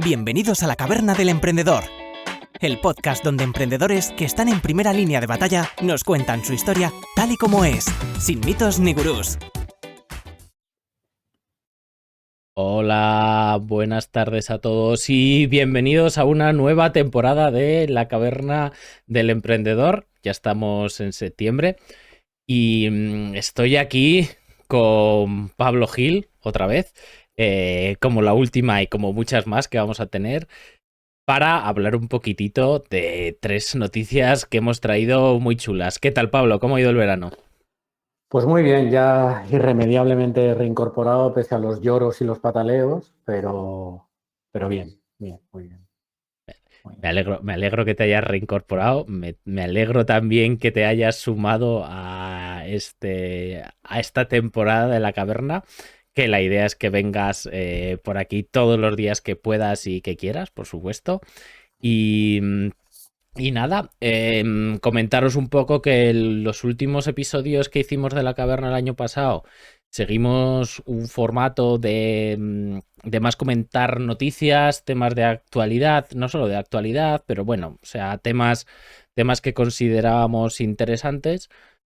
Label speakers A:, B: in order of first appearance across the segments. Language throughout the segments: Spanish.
A: Bienvenidos a la Caverna del Emprendedor, el podcast donde emprendedores que están en primera línea de batalla nos cuentan su historia tal y como es, sin mitos ni gurús.
B: Hola, buenas tardes a todos y bienvenidos a una nueva temporada de La Caverna del Emprendedor. Ya estamos en septiembre y estoy aquí con Pablo Gil otra vez, como la última y como muchas más que vamos a tener, para hablar un poquitito de tres noticias que hemos traído muy chulas. ¿Qué tal, Pablo? ¿Cómo ha ido el verano?
C: Pues muy bien, ya irremediablemente reincorporado pese a los lloros y los pataleos, pero bien, bien, muy bien. Muy bien.
B: Me alegro que te hayas reincorporado. Me alegro también que te hayas sumado a esta temporada de La Caverna. Que la idea es que vengas por aquí todos los días que puedas y que quieras, por supuesto. Y, y nada, comentaros un poco que los últimos episodios que hicimos de La Caverna el año pasado seguimos un formato de más comentar noticias, temas de actualidad, no solo de actualidad, pero bueno, o sea, temas que considerábamos interesantes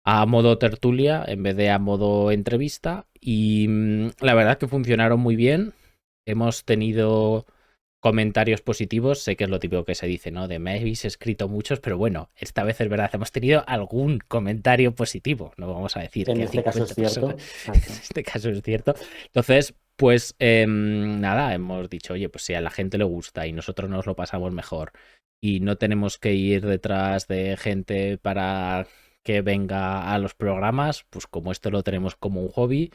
B: a modo tertulia en vez de a modo entrevista. Y la verdad que funcionaron muy bien. Hemos tenido comentarios positivos, sé que es lo típico que se dice, ¿no? De me habéis escrito muchos, pero bueno, esta vez es verdad, hemos tenido algún comentario positivo, no vamos a decir
C: En
B: que
C: este caso
B: 50
C: es
B: personas,
C: cierto,
B: en
C: exacto.
B: este caso es cierto. Entonces, pues nada, hemos dicho, oye, pues si a la gente le gusta y nosotros nos lo pasamos mejor y no tenemos que ir detrás de gente para que venga a los programas, pues como esto lo tenemos como un hobby,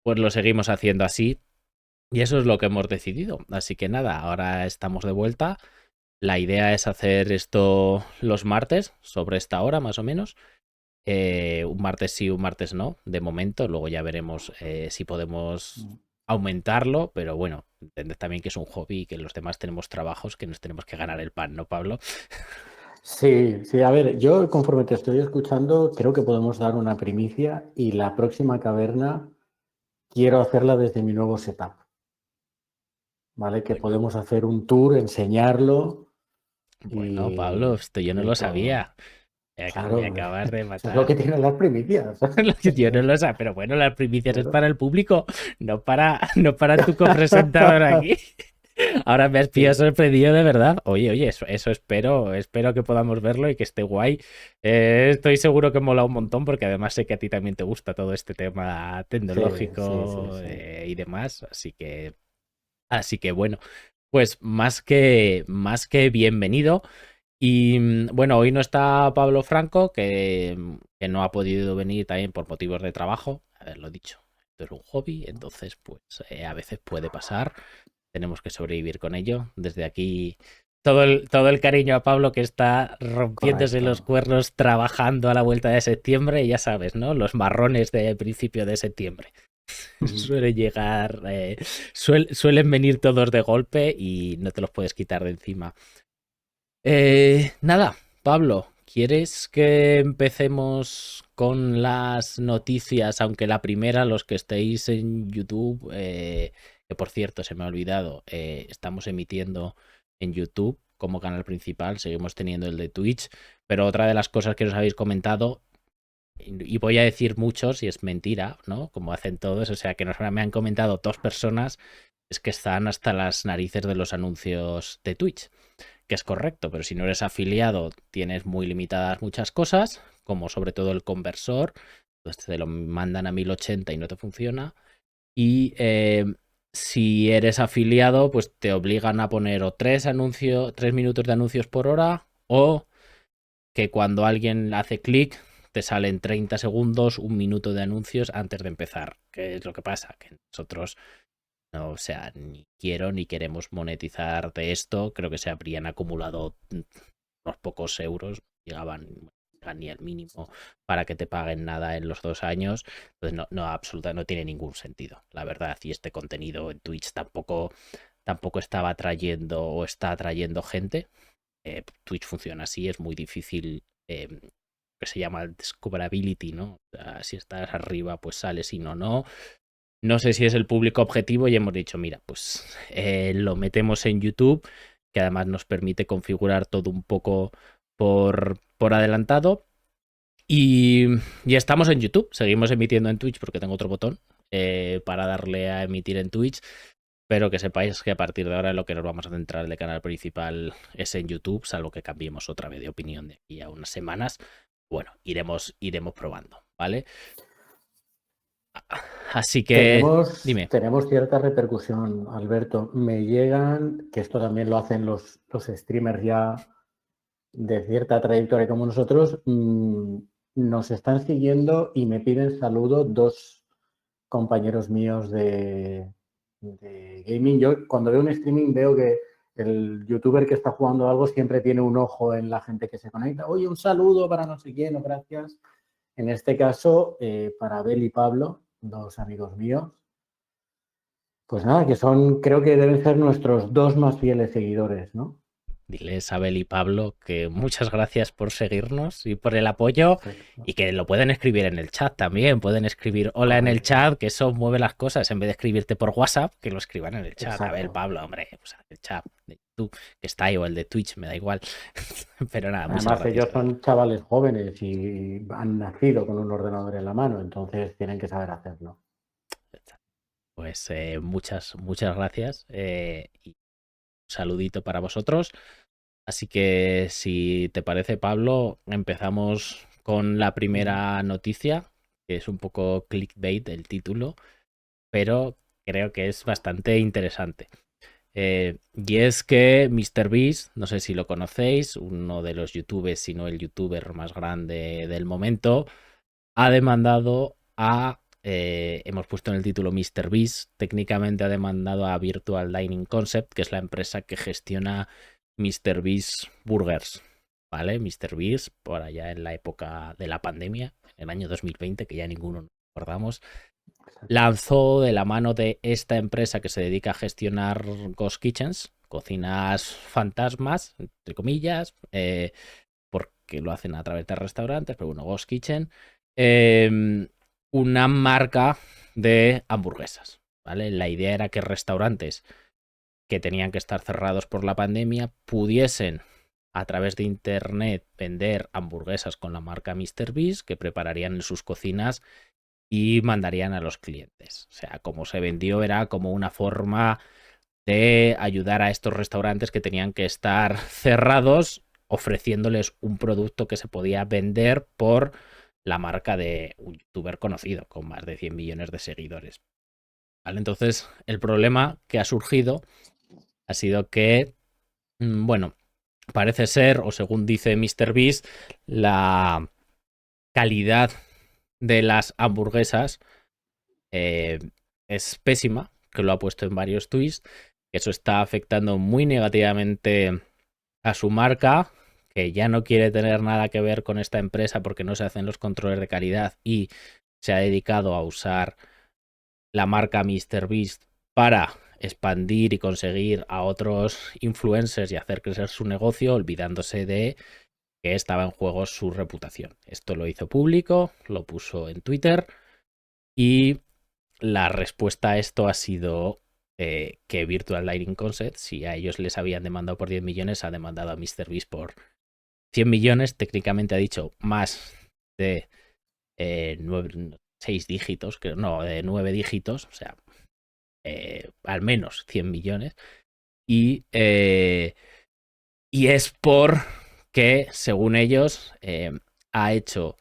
B: pues lo seguimos haciendo así. Y eso es lo que hemos decidido. Así que nada, ahora estamos de vuelta. La idea es hacer esto los martes, sobre esta hora más o menos. Un martes sí, un martes no, de momento. Luego ya veremos si podemos aumentarlo. Pero bueno, entended también que es un hobby y que los demás tenemos trabajos que nos tenemos que ganar el pan, ¿no, Pablo?
C: Sí, sí, a ver, yo conforme te estoy escuchando, creo que podemos dar una primicia y la próxima caverna quiero hacerla desde mi nuevo setup, ¿vale? Que
B: Bueno,
C: podemos hacer un tour, enseñarlo
B: bueno, Pablo, esto yo no
C: y
B: lo
C: todo.
B: sabía. Me
C: Claro,
B: acabas de
C: eso es lo que
B: matar.
C: tienen las primicias.
B: Yo no lo sé, pero bueno, las primicias es
C: Claro.
B: para el público, no para tu copresentador aquí. Ahora me has pillado
C: Sí.
B: sorprendido de verdad. Oye, eso espero que podamos verlo y que esté guay. Estoy seguro que mola un montón porque además sé que a ti también te gusta todo este tema
C: Sí, sí, sí,
B: tecnológico
C: sí.
B: y demás. Así que bueno, pues más que bienvenido. Y bueno, hoy no está Pablo Franco, que no ha podido venir también por motivos de trabajo, haberlo dicho. Esto es un hobby, entonces pues a veces puede pasar. Tenemos que sobrevivir con ello. Desde aquí todo el cariño a Pablo que está rompiéndose los
C: Correcto.
B: cuernos trabajando a la vuelta de septiembre, y ya sabes, ¿no? Los marrones de principio de septiembre.
C: Ujú.
B: Suele llegar, suelen venir todos de golpe y no te los puedes quitar de encima. Nada, Pablo, ¿quieres que empecemos con las noticias? Aunque la primera, los que estéis en YouTube, que por cierto se me ha olvidado, estamos emitiendo en YouTube como canal principal, seguimos teniendo el de Twitch, pero otra de las cosas que os habéis comentado, y voy a decir muchos y es mentira, ¿no? Como hacen todos, o sea que me han comentado dos personas, es que están hasta las narices de los anuncios de Twitch, que es correcto, pero si no eres afiliado tienes muy limitadas muchas cosas, como sobre todo el conversor, pues te lo mandan a 1080 y no te funciona. Y si eres afiliado, pues te obligan a poner o 3 minutos de anuncios por hora, o que cuando alguien hace clic te salen 30 segundos, 1 minuto de anuncios antes de empezar. ¿Qué es lo que pasa? Que nosotros no, o sea, ni quiero ni queremos monetizar de esto. Creo que se habrían acumulado unos pocos euros, llegan ni al mínimo para que te paguen nada en los 2 años. Entonces no tiene ningún sentido, la verdad. Y este contenido en Twitch tampoco estaba atrayendo o está atrayendo gente. Twitch funciona así, es muy difícil. Que se llama discoverability, ¿no? O sea, si estás arriba, pues sales, si no, no. No sé si es el público objetivo y hemos dicho, mira, pues lo metemos en YouTube, que además nos permite configurar todo un poco por adelantado. Y estamos en YouTube, seguimos emitiendo en Twitch porque tengo otro botón para darle a emitir en Twitch, pero que sepáis que a partir de ahora lo que nos vamos a centrar de canal principal es en YouTube, salvo que cambiemos otra vez de opinión de aquí a unas semanas. Bueno, iremos probando, ¿vale? Así que, dime.
C: Tenemos cierta repercusión, Alberto. Me llegan, que esto también lo hacen los streamers ya de cierta trayectoria como nosotros, nos están siguiendo y me piden saludo dos compañeros míos de gaming. Yo cuando veo un streaming veo que el youtuber que está jugando algo siempre tiene un ojo en la gente que se conecta. Oye, un saludo para no sé quién o gracias. En este caso, para Abel y Pablo, dos amigos míos. Pues nada, que son, creo que deben ser nuestros dos más fieles seguidores, ¿no?
B: Diles a Abel y Pablo que muchas gracias por seguirnos y por el apoyo.
C: Perfecto.
B: Y que lo pueden escribir en el chat también. Pueden escribir hola en el chat, que eso mueve las cosas. En vez de escribirte por WhatsApp, que lo escriban en el chat.
C: Exacto.
B: Abel, Pablo, hombre, pues el chat de YouTube que está ahí o el de Twitch, me da igual. Pero nada, muchas
C: Además,
B: gracias.
C: ellos son chavales jóvenes y han nacido con un ordenador en la mano, entonces tienen que saber hacerlo.
B: Pues muchas gracias. Y un saludito para vosotros. Así que si te parece, Pablo, empezamos con la primera noticia, que es un poco clickbait el título, pero creo que es bastante interesante. Y es que MrBeast, no sé si lo conocéis, uno de los youtubers, si no el youtuber más grande del momento, ha demandado a... hemos puesto en el título MrBeast, técnicamente ha demandado a Virtual Dining Concept, que es la empresa que gestiona MrBeast Burgers, ¿vale? MrBeast, por allá en la época de la pandemia, en el año 2020, que ya ninguno nos acordamos, lanzó de la mano de esta empresa que se dedica a gestionar ghost kitchens, cocinas fantasmas, entre comillas, porque lo hacen a través de restaurantes, pero bueno, ghost kitchen, una marca de hamburguesas, ¿vale? La idea era que restaurantes que tenían que estar cerrados por la pandemia pudiesen a través de internet vender hamburguesas con la marca MrBeast que prepararían en sus cocinas y mandarían a los clientes. O sea, como se vendió era como una forma de ayudar a estos restaurantes que tenían que estar cerrados, ofreciéndoles un producto que se podía vender por la marca de un youtuber conocido con más de 100 millones de seguidores. ¿Vale? Entonces, el problema que ha surgido ha sido que, bueno, parece ser, o según dice MrBeast, la calidad de las hamburguesas es pésima, que lo ha puesto en varios tweets, que eso está afectando muy negativamente a su marca, que ya no quiere tener nada que ver con esta empresa porque no se hacen los controles de calidad y se ha dedicado a usar la marca MrBeast para expandir y conseguir a otros influencers y hacer crecer su negocio, olvidándose de que estaba en juego su reputación. Esto lo hizo público, lo puso en Twitter y la respuesta a esto ha sido que Virtual Dining Concept, si a ellos les habían demandado por 10 millones, ha demandado a MrBeast por 100 millones. Técnicamente ha dicho más de 6 dígitos, no, de 9 dígitos, o sea, al menos 100 millones. Y es porque, según ellos, ha hecho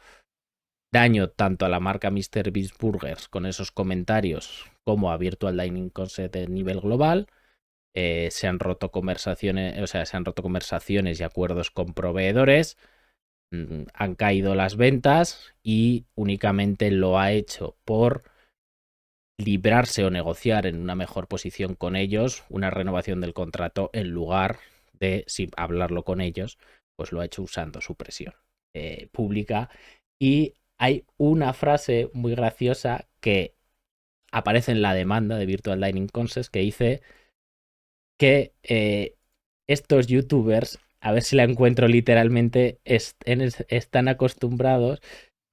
B: daño tanto a la marca MrBeast Burgers con esos comentarios como a Virtual Dining Concept a nivel global. Se han roto conversaciones, o sea, se han roto conversaciones y acuerdos con proveedores. Han caído las ventas y únicamente lo ha hecho por librarse o negociar en una mejor posición con ellos una renovación del contrato en lugar de hablarlo con ellos, pues lo ha hecho usando su presión pública. Y hay una frase muy graciosa que aparece en la demanda de Virtual Dining Concepts que dice que estos youtubers, a ver si la encuentro literalmente, están acostumbrados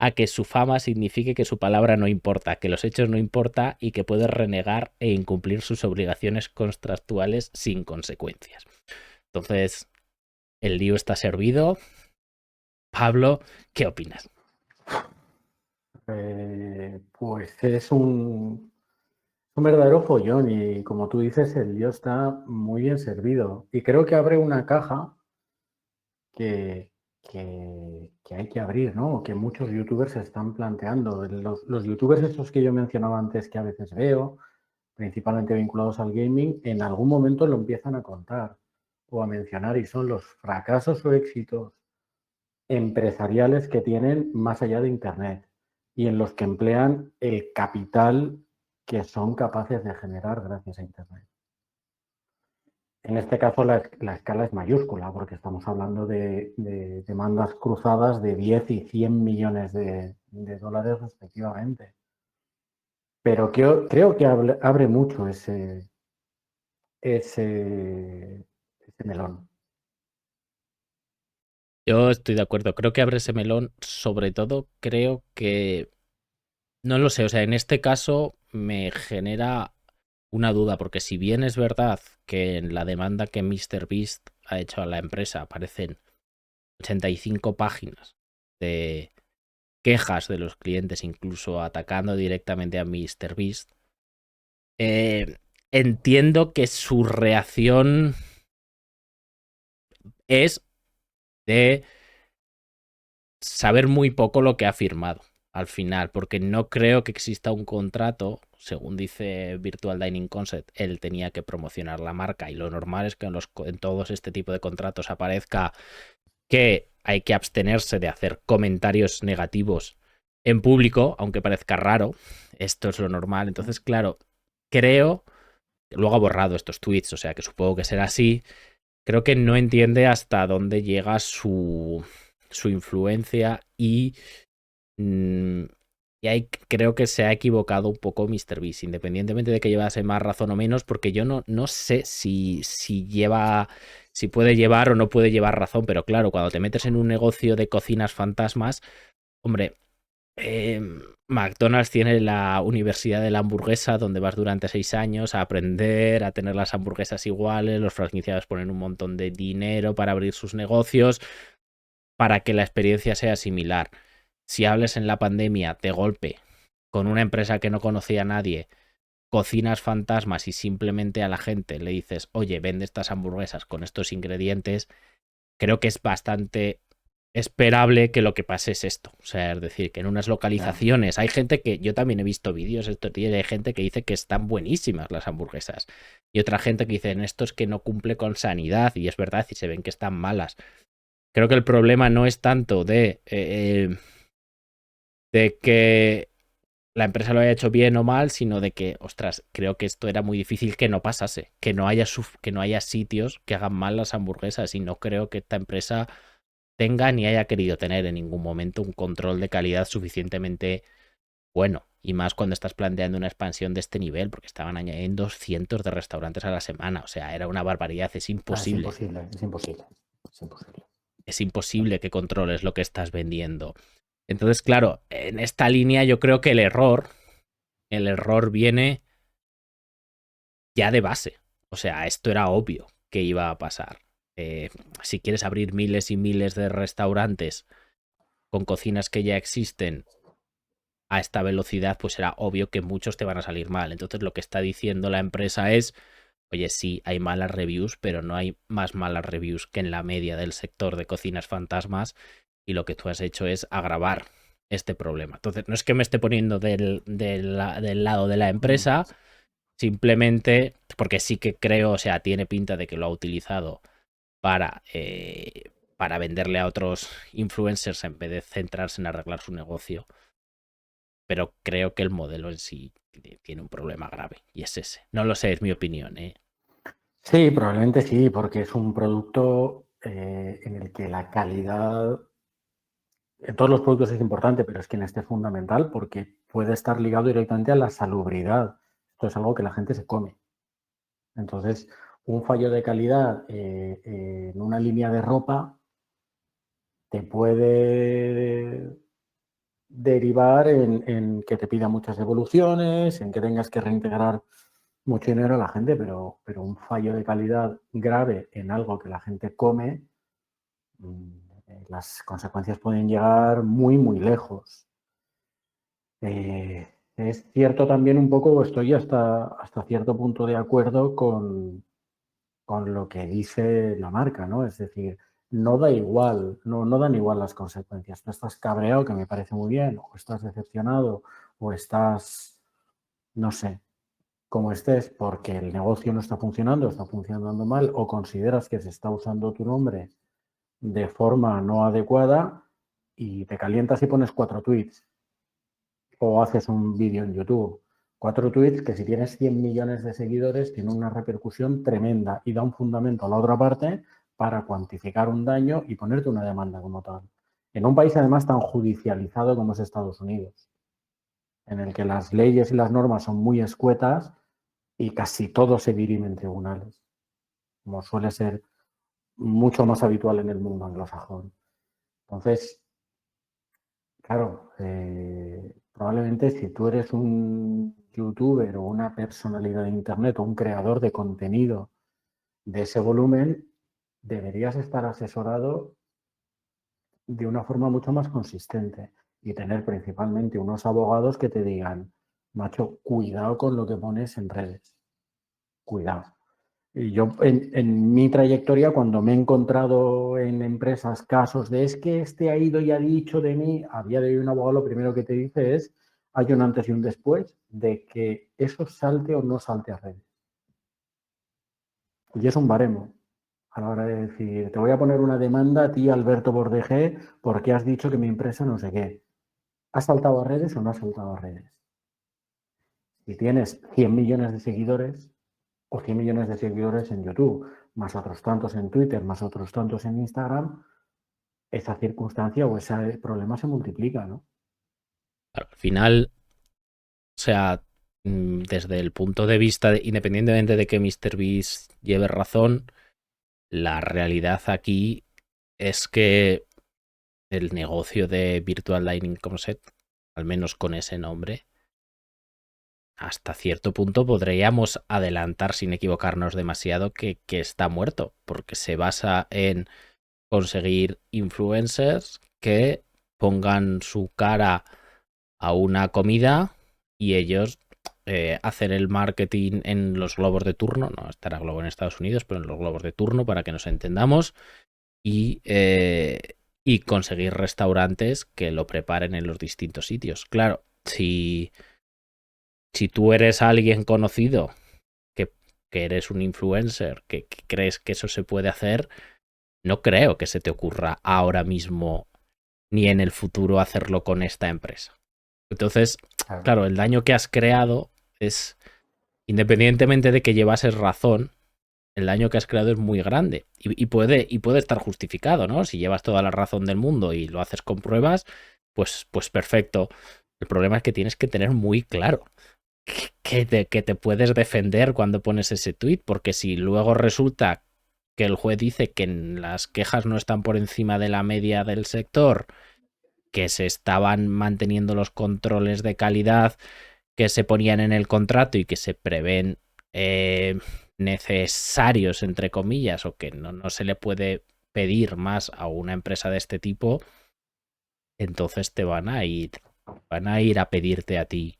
B: a que su fama signifique que su palabra no importa, que los hechos no importa y que puede renegar e incumplir sus obligaciones contractuales sin consecuencias. Entonces, el lío está servido. Pablo, ¿qué opinas?
C: Pues es un verdadero follón y como tú dices, el lío está muy bien servido. Y creo que abre una caja que, que hay que abrir, ¿no? Que muchos youtubers se están planteando. Los youtubers estos que yo mencionaba antes que a veces veo, principalmente vinculados al gaming, en algún momento lo empiezan a contar o a mencionar y son los fracasos o éxitos empresariales que tienen más allá de Internet y en los que emplean el capital que son capaces de generar gracias a Internet. En este caso la escala es mayúscula porque estamos hablando de demandas cruzadas de 10 y 100 millones de dólares respectivamente. Pero creo que abre mucho ese melón.
B: Yo estoy de acuerdo, creo que abre ese melón, sobre todo creo que, no lo sé, o sea, en este caso me genera una duda, porque si bien es verdad que en la demanda que MrBeast ha hecho a la empresa aparecen 85 páginas de quejas de los clientes, incluso atacando directamente a MrBeast, entiendo que su reacción es de saber muy poco lo que ha firmado al final, porque no creo que exista un contrato, según dice Virtual Dining Concept, él tenía que promocionar la marca y lo normal es que en todos este tipo de contratos aparezca que hay que abstenerse de hacer comentarios negativos en público, aunque parezca raro, esto es lo normal. Entonces, claro, creo, luego ha borrado estos tweets, o sea que supongo que será así, creo que no entiende hasta dónde llega su influencia mm, y ahí creo que se ha equivocado un poco MrBeast, independientemente de que llevase más razón o menos, porque yo no sé si puede llevar o no puede llevar razón, pero claro, cuando te metes en un negocio de cocinas fantasmas, hombre, McDonald's tiene la Universidad de la Hamburguesa, donde vas durante 6 años a aprender a tener las hamburguesas iguales, los franquiciados ponen un montón de dinero para abrir sus negocios, para que la experiencia sea similar. Si hables en la pandemia de golpe con una empresa que no conocía a nadie, cocinas fantasmas y simplemente a la gente le dices, oye, vende estas hamburguesas con estos ingredientes, creo que es bastante esperable que lo que pase es esto. O sea, es decir, que en unas localizaciones hay gente que, yo también he visto vídeos estos días, hay gente que dice que están buenísimas las hamburguesas y otra gente que dice, en esto es que no cumple con sanidad y es verdad y se ven que están malas. Creo que el problema no es tanto de que la empresa lo haya hecho bien o mal, sino de que, ostras, creo que esto era muy difícil que no pasase, que no haya sitios que hagan mal las hamburguesas y no creo que esta empresa tenga ni haya querido tener en ningún momento un control de calidad suficientemente bueno. Y más cuando estás planteando una expansión de este nivel, porque estaban añadiendo cientos de restaurantes a la semana. O sea, era una barbaridad, es imposible.
C: Es imposible, es imposible, es imposible.
B: Es imposible que controles lo que estás vendiendo. Entonces, claro, en esta línea yo creo que el error viene ya de base. O sea, esto era obvio que iba a pasar. Si quieres abrir miles y miles de restaurantes con cocinas que ya existen a esta velocidad, pues era obvio que muchos te van a salir mal. Entonces, lo que está diciendo la empresa es, oye, sí, hay malas reviews, pero no hay más malas reviews que en la media del sector de cocinas fantasmas y lo que tú has hecho es agravar este problema. Entonces, no es que me esté poniendo del lado de la empresa, simplemente porque sí que creo, o sea, tiene pinta de que lo ha utilizado para venderle a otros influencers en vez de centrarse en arreglar su negocio. Pero creo que el modelo en sí tiene un problema grave y es ese. No lo sé, es mi opinión, ¿eh?
C: Sí, probablemente sí, porque es un producto en el que la calidad en todos los productos es importante, pero es que en este es fundamental porque puede estar ligado directamente a la salubridad. Esto es algo que la gente se come. Entonces, un fallo de calidad en una línea de ropa te puede derivar en que te pida muchas devoluciones, en que tengas que reintegrar mucho dinero a la gente, pero un fallo de calidad grave en algo que la gente come, las consecuencias pueden llegar muy, muy lejos. Es cierto también un poco, estoy hasta cierto punto de acuerdo con lo que dice la marca, ¿no? Es decir, no da igual, no dan igual las consecuencias. Tú estás cabreado, que me parece muy bien, o estás decepcionado, o estás, no sé, como estés, porque el negocio no está funcionando mal, o consideras que se está usando tu nombre de forma no adecuada y te calientas y pones 4 tweets o haces un vídeo en YouTube. 4 tweets que si tienes 100 millones de seguidores tiene una repercusión tremenda y da un fundamento a la otra parte para cuantificar un daño y ponerte una demanda como tal. En un país además tan judicializado como es Estados Unidos, en el que las leyes y las normas son muy escuetas y casi todo se dirime en tribunales, como suele ser mucho más habitual en el mundo anglosajón. Entonces, claro, probablemente si tú eres un youtuber o una personalidad de internet o un creador de contenido de ese volumen, deberías estar asesorado de una forma mucho más consistente y tener principalmente unos abogados que te digan, macho, cuidado con lo que pones en redes, cuidado. Y yo en mi trayectoria, cuando me he encontrado en empresas casos de es que este ha ido y ha dicho de mí, a día de hoy un abogado lo primero que te dice es, hay un antes y un después de que eso salte o no salte a redes. Y es un baremo a la hora de decir, te voy a poner una demanda a ti, Alberto Bordegé, porque has dicho que mi empresa no sé qué. ¿Has saltado a redes o no has saltado a redes? Si tienes 100 millones de seguidores, o 100 millones de seguidores en YouTube, más otros tantos en Twitter, más otros tantos en Instagram, esa circunstancia o ese problema se multiplica, ¿no?
B: Al final, o sea, desde el punto de vista, independientemente de que MrBeast lleve razón, la realidad aquí es que el negocio de Virtual Lightning Concept, al menos con ese nombre, hasta cierto punto podríamos adelantar sin equivocarnos demasiado que está muerto, porque se basa en conseguir influencers que pongan su cara a una comida y ellos hacen el marketing en los globos de turno, no estará Globo en Estados Unidos, pero en los globos de turno para que nos entendamos y conseguir restaurantes que lo preparen en los distintos sitios. Claro, si tú eres alguien conocido, que eres un influencer, que crees que eso se puede hacer, no creo que se te ocurra ahora mismo ni en el futuro hacerlo con esta empresa. Entonces, claro, el daño que has creado es, independientemente de que llevases razón, el daño que has creado es muy grande y puede estar justificado, ¿no? Si llevas toda la razón del mundo y lo haces con pruebas, pues perfecto. El problema es que tienes que tener muy claro que te puedes defender cuando pones ese tweet, porque si luego resulta que el juez dice que las quejas no están por encima de la media del sector, que se estaban manteniendo los controles de calidad que se ponían en el contrato y que se prevén necesarios, entre comillas, o que no se le puede pedir más a una empresa de este tipo, entonces te van a ir a pedirte a ti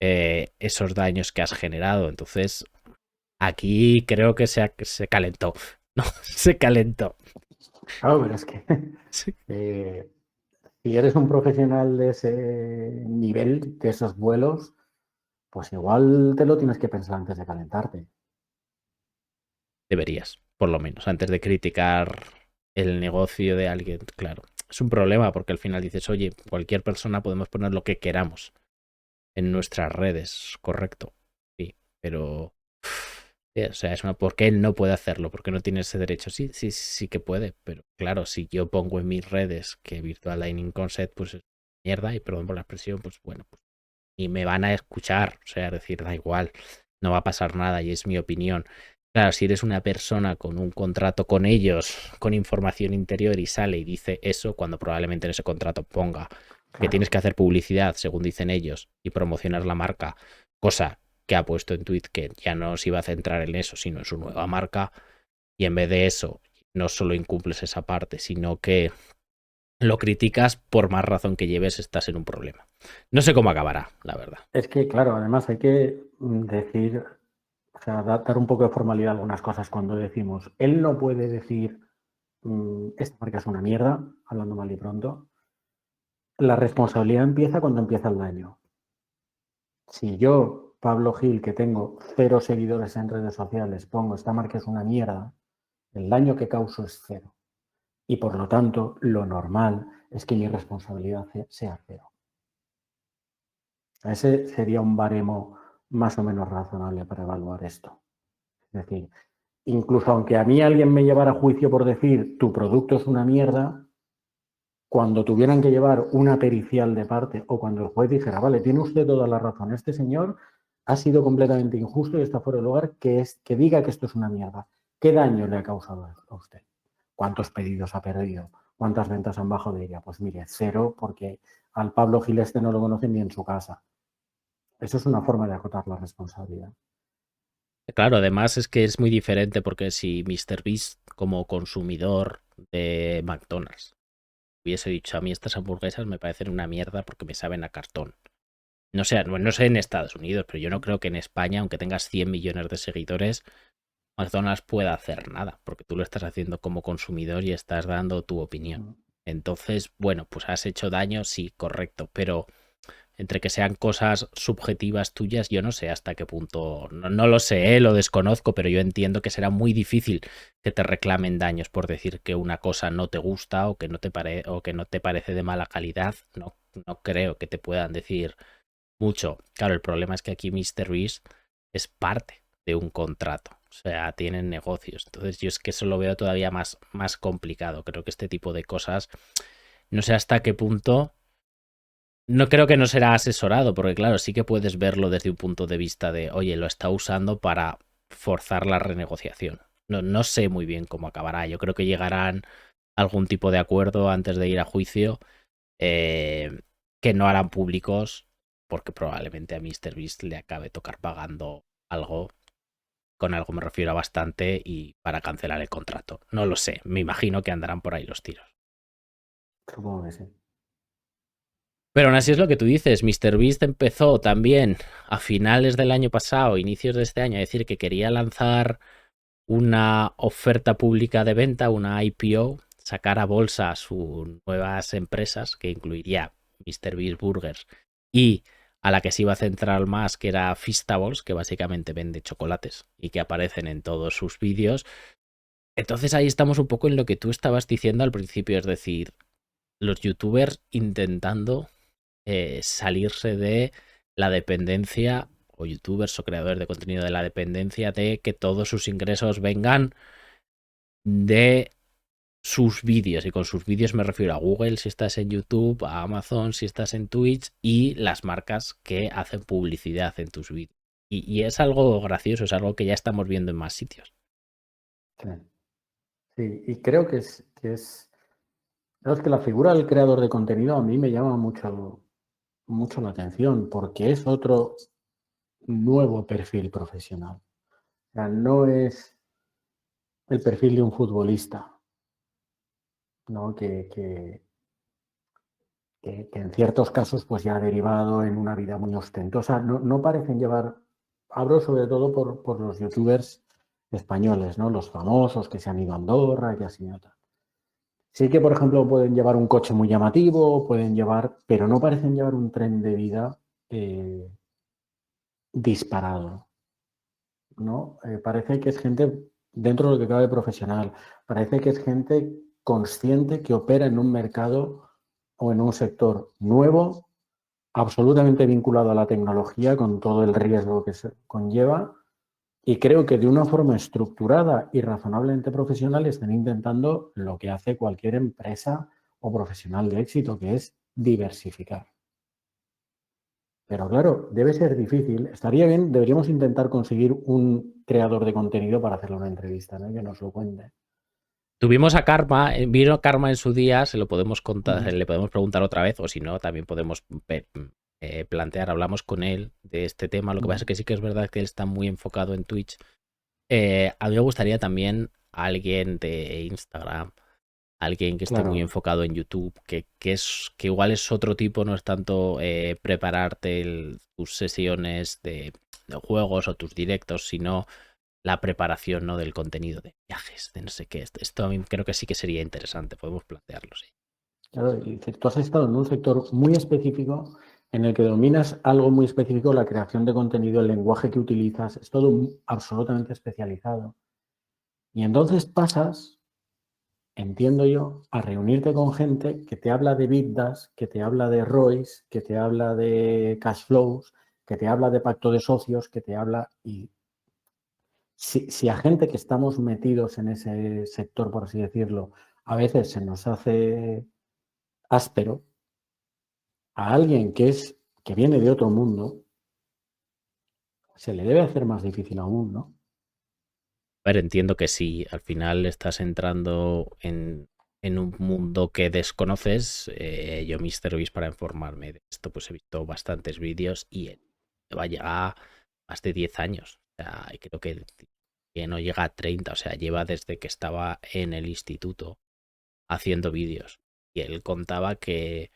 B: esos daños que has generado. Entonces, aquí creo que se calentó. No, se calentó.
C: Claro, pero es que
B: Sí.
C: si eres un profesional de ese nivel, de esos vuelos, pues igual te lo tienes que pensar antes de calentarte.
B: Deberías, por lo menos, antes de criticar el negocio de alguien. Claro, es un problema porque al final dices, oye, cualquier persona podemos poner lo que queramos en nuestras redes, correcto. Sí, pero o sea, es ¿por qué él no puede hacerlo? ¿Por qué no tiene ese derecho? Sí que puede, pero claro, si yo pongo en mis redes que Virtual Lightning Concept pues es mierda, y perdón por la expresión, pues bueno, pues, y me van a escuchar, o sea, decir, da igual, no va a pasar nada y es mi opinión. Claro, si eres una persona con un contrato con ellos, con información interior y sale y dice eso, cuando probablemente en ese contrato ponga que tienes
C: Claro.
B: que hacer publicidad, según dicen ellos, y promocionar la marca, cosa que ha puesto en tweet que ya no se iba a centrar en eso, sino en su nueva marca, y en vez de eso, no solo incumples esa parte, sino que lo criticas, por más razón que lleves, estás en un problema. No sé cómo acabará, la verdad.
C: Es que, claro, además hay que decir, o sea, dar un poco de formalidad a algunas cosas cuando decimos, él no puede decir, esta marca es una mierda, hablando mal y pronto. La responsabilidad empieza cuando empieza el daño. Si yo, Pablo Gil, que tengo 0 seguidores en redes sociales, pongo esta marca es una mierda, el daño que causo es 0. Y por lo tanto, lo normal es que mi responsabilidad sea 0. Ese sería un baremo más o menos razonable para evaluar esto. Es decir, incluso aunque a mí alguien me llevara a juicio por decir tu producto es una mierda, cuando tuvieran que llevar una pericial de parte o cuando el juez dijera, vale, tiene usted toda la razón, este señor ha sido completamente injusto y está fuera de lugar, que diga que esto es una mierda. ¿Qué daño le ha causado a usted? ¿Cuántos pedidos ha perdido? ¿Cuántas ventas han bajado de ella? Pues mire, 0, porque al Pablo Gil este no lo conocen ni en su casa. Eso es una forma de acotar la responsabilidad.
B: Claro, además es que es muy diferente porque si MrBeast como consumidor de McDonald's hubiese dicho a mí estas hamburguesas me parecen una mierda porque me saben a cartón. No sé, no sé en Estados Unidos, pero yo no creo que en España, aunque tengas 100 millones de seguidores, McDonald's pueda hacer nada, porque tú lo estás haciendo como consumidor y estás dando tu opinión. Entonces, bueno, pues has hecho daño, sí, correcto, pero entre que sean cosas subjetivas tuyas, yo no sé hasta qué punto, no lo sé, lo desconozco, pero yo entiendo que será muy difícil que te reclamen daños por decir que una cosa no te gusta o que no te, o que no te parece de mala calidad. No, no creo que te puedan decir mucho. Claro, el problema es que aquí MrBeast es parte de un contrato. O sea, tienen negocios. Entonces yo es que eso lo veo todavía más complicado. Creo que este tipo de cosas, no sé hasta qué punto, no creo que no será asesorado, porque claro, sí que puedes verlo desde un punto de vista de, oye, lo está usando para forzar la renegociación. No sé muy bien cómo acabará. Yo creo que llegarán a algún tipo de acuerdo antes de ir a juicio, que no harán públicos, porque probablemente a MrBeast le acabe tocar pagando algo. Con algo me refiero a bastante y para cancelar el contrato. No lo sé, me imagino que andarán por ahí los tiros.
C: Supongo que sí.
B: Pero aún así es lo que tú dices, MrBeast empezó también a finales del año pasado, inicios de este año, a decir que quería lanzar una oferta pública de venta, una IPO, sacar a bolsa sus nuevas empresas, que incluiría MrBeast Burgers y a la que se iba a centrar más, que era Feastables, que básicamente vende chocolates y que aparecen en todos sus vídeos. Entonces ahí estamos un poco en lo que tú estabas diciendo al principio, es decir, los youtubers intentando salirse de la dependencia, o youtubers o creadores de contenido de la dependencia de que todos sus ingresos vengan de sus vídeos. Y con sus vídeos me refiero a Google si estás en YouTube, a Amazon si estás en Twitch y las marcas que hacen publicidad en tus vídeos. Y es algo gracioso, es algo que ya estamos viendo en más sitios.
C: Sí, sí, y creo es que la figura del creador de contenido a mí me llama mucho la atención porque es otro nuevo perfil profesional. O sea, no es el perfil de un futbolista, ¿no? Que en ciertos casos pues ya ha derivado en una vida muy ostentosa. No parecen llevar, hablo sobre todo por los youtubers españoles, ¿no? Los famosos que se han ido a Andorra, que así tal. Sí que, por ejemplo, pueden llevar un coche muy llamativo, pueden llevar, pero no parecen llevar un tren de vida disparado, ¿no? Parece que es gente dentro de lo que cabe profesional, parece que es gente consciente que opera en un mercado o en un sector nuevo, absolutamente vinculado a la tecnología con todo el riesgo que se conlleva. Y creo que de una forma estructurada y razonablemente profesional están intentando lo que hace cualquier empresa o profesional de éxito, que es diversificar. Pero claro, debe ser difícil. Estaría bien, deberíamos intentar conseguir un creador de contenido para hacerle una entrevista, ¿no? Que nos lo cuente.
B: Tuvimos a Karma, vino Karma en su día, se lo podemos contar,
C: Ujú.
B: le podemos preguntar otra vez, o si no, también podemos plantear, hablamos con él de este tema. Lo que pasa es que sí que es verdad que él está muy enfocado en Twitch. A mí me gustaría también alguien de Instagram, alguien que esté muy
C: Claro,
B: enfocado en YouTube, que igual es otro tipo, no es tanto prepararte tus sesiones de juegos o tus directos, sino la preparación, ¿no? Del contenido de viajes, de no sé qué. Esto a mí creo que sí que sería interesante, podemos plantearlo, sí.
C: claro. Y tú has estado en un sector muy específico en el que dominas algo muy específico, la creación de contenido, el lenguaje que utilizas, es todo absolutamente especializado. Y entonces pasas, entiendo yo, a reunirte con gente que te habla de BitDAS, que te habla de ROIs, que te habla de cash flows, que te habla de pacto de socios, que te habla... Y si a gente que estamos metidos en ese sector, por así decirlo, a veces se nos hace áspero, a alguien que viene de otro mundo, se le debe hacer más difícil aún, ¿no?
B: A ver, entiendo que si al final estás entrando en un mundo que desconoces, yo MrBeast para informarme de esto, pues he visto bastantes vídeos y lleva ya más de 10 años. O sea, y creo que no llega a 30, o sea, lleva desde que estaba en el instituto haciendo vídeos. Y él contaba que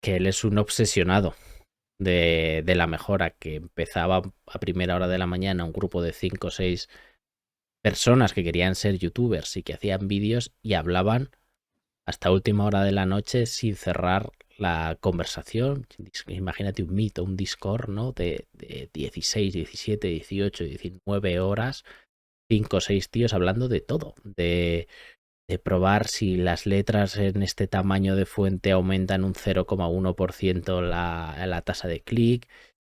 B: él es un obsesionado de la mejora, que empezaba a primera hora de la mañana un grupo de 5 o 6 personas que querían ser youtubers y que hacían vídeos y hablaban hasta última hora de la noche sin cerrar la conversación. Imagínate un mito, un Discord, ¿no? De 16, 17, 18, 19 horas, 5 o 6 tíos hablando de todo, de probar si las letras en este tamaño de fuente aumentan un 0,1% la tasa de clic.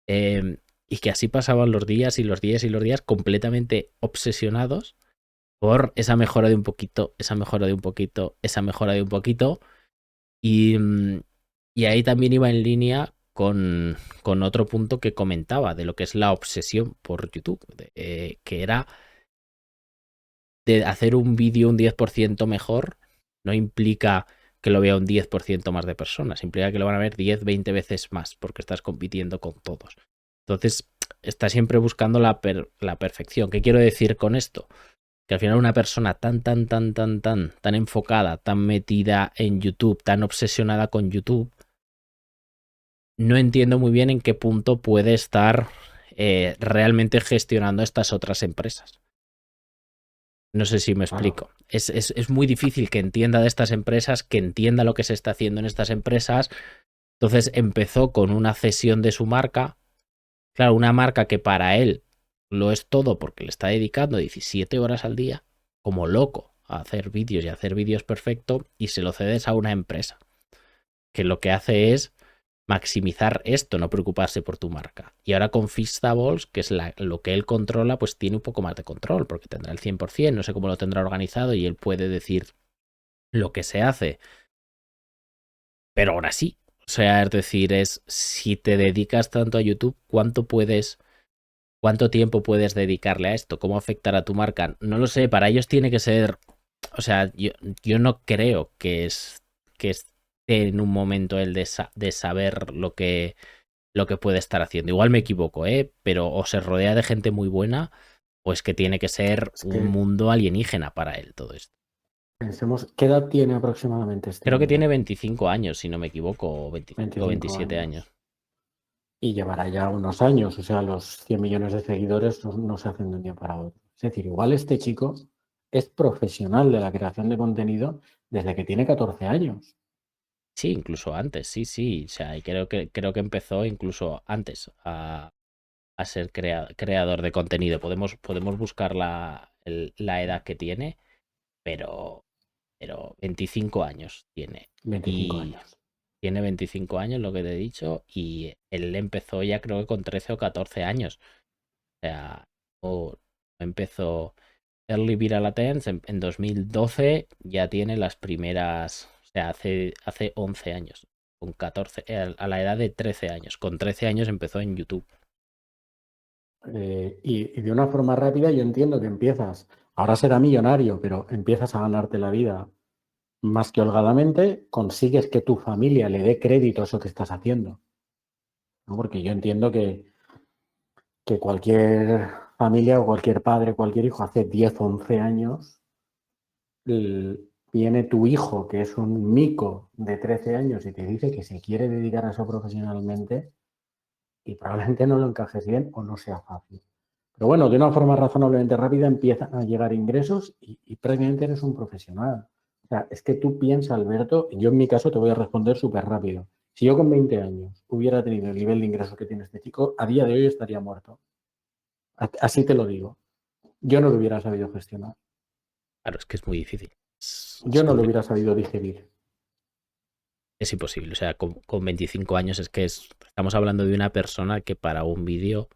B: Y que así pasaban los días y los días y los días completamente obsesionados por esa mejora de un poquito, esa mejora de un poquito, esa mejora de un poquito. Y, y ahí también iba en línea con otro punto que comentaba de lo que es la obsesión por YouTube, que era de hacer un vídeo un 10% mejor, no implica que lo vea un 10% más de personas, implica que lo van a ver 10, 20 veces más, porque estás compitiendo con todos. Entonces, está siempre buscando la perfección. ¿Qué quiero decir con esto? Que al final una persona tan enfocada, tan metida en YouTube, tan obsesionada con YouTube, no entiendo muy bien en qué punto puede estar realmente gestionando estas otras empresas. No sé si me
C: Claro.
B: explico. Es muy difícil que entienda de estas empresas, que entienda lo que se está haciendo en estas empresas. Entonces empezó con una cesión de su marca. Claro, una marca que para él lo es todo porque le está dedicando 17 horas al día, como loco, a hacer vídeos y a hacer vídeos perfecto, y se lo cedes a una empresa que lo que hace es maximizar esto, no preocuparse por tu marca. Y ahora con Feastables, que es lo que él controla, pues tiene un poco más de control, porque tendrá el 100%, no sé cómo lo tendrá organizado, y él puede decir lo que se hace. Pero ahora sí, o sea, es decir, si te dedicas tanto a YouTube, ¿cuánto tiempo puedes dedicarle a esto? ¿Cómo afectará a tu marca? No lo sé, para ellos tiene que ser, o sea, yo no creo que esté en un momento el de saber lo que puede estar haciendo. Igual me equivoco, ¿eh? Pero o se rodea de gente muy buena, o es que tiene que ser
C: Es
B: un
C: que
B: mundo alienígena para él todo esto.
C: pensemos, ¿qué edad tiene aproximadamente este
B: Creo que tiene
C: hombre?
B: 25 años, si no me equivoco, o 25 o
C: 25
B: 27 años.
C: años. Y llevará ya unos años, o sea, los 100 millones de seguidores no se hacen de un día para otro. Es decir, igual este chico es profesional de la creación de contenido desde que tiene 14 años.
B: Sí, incluso antes, sí, sí. O sea, y creo que empezó incluso antes a ser creador de contenido. Podemos buscar la edad que tiene, pero, pero 25 años tiene.
C: 25
B: Y
C: años.
B: tiene 25 años, lo que te he dicho, y él empezó ya creo que con 13 o 14 años. O sea, empezó Early Viral Attempts en 2012, ya tiene las primeras, o sea, hace 11 años, con 14, a la edad de 13 años. Con 13 años empezó en YouTube.
C: Y de una forma rápida yo entiendo que empiezas Ahora será millonario, pero empiezas a ganarte la vida más que holgadamente, consigues que tu familia le dé crédito a eso que estás haciendo, ¿no? Porque yo entiendo que cualquier familia o cualquier padre, cualquier hijo, hace 10 o 11 años, viene tu hijo, que es un mico de 13 años, y te dice que se quiere dedicar a eso profesionalmente y probablemente no lo encajes bien o no sea fácil. Pero bueno, de una forma razonablemente rápida empiezan a llegar ingresos y prácticamente eres un profesional. O sea, es que tú piensas, Alberto, yo en mi caso te voy a responder súper rápido. Si yo con 20 años hubiera tenido el nivel de ingresos que tiene este chico, a día de hoy estaría muerto. Así te lo digo. Yo no lo hubiera sabido gestionar.
B: Claro, es que es muy difícil.
C: Yo no lo hubiera sabido digerir.
B: Es imposible. O sea, con 25 años estamos hablando de una persona que para un vídeo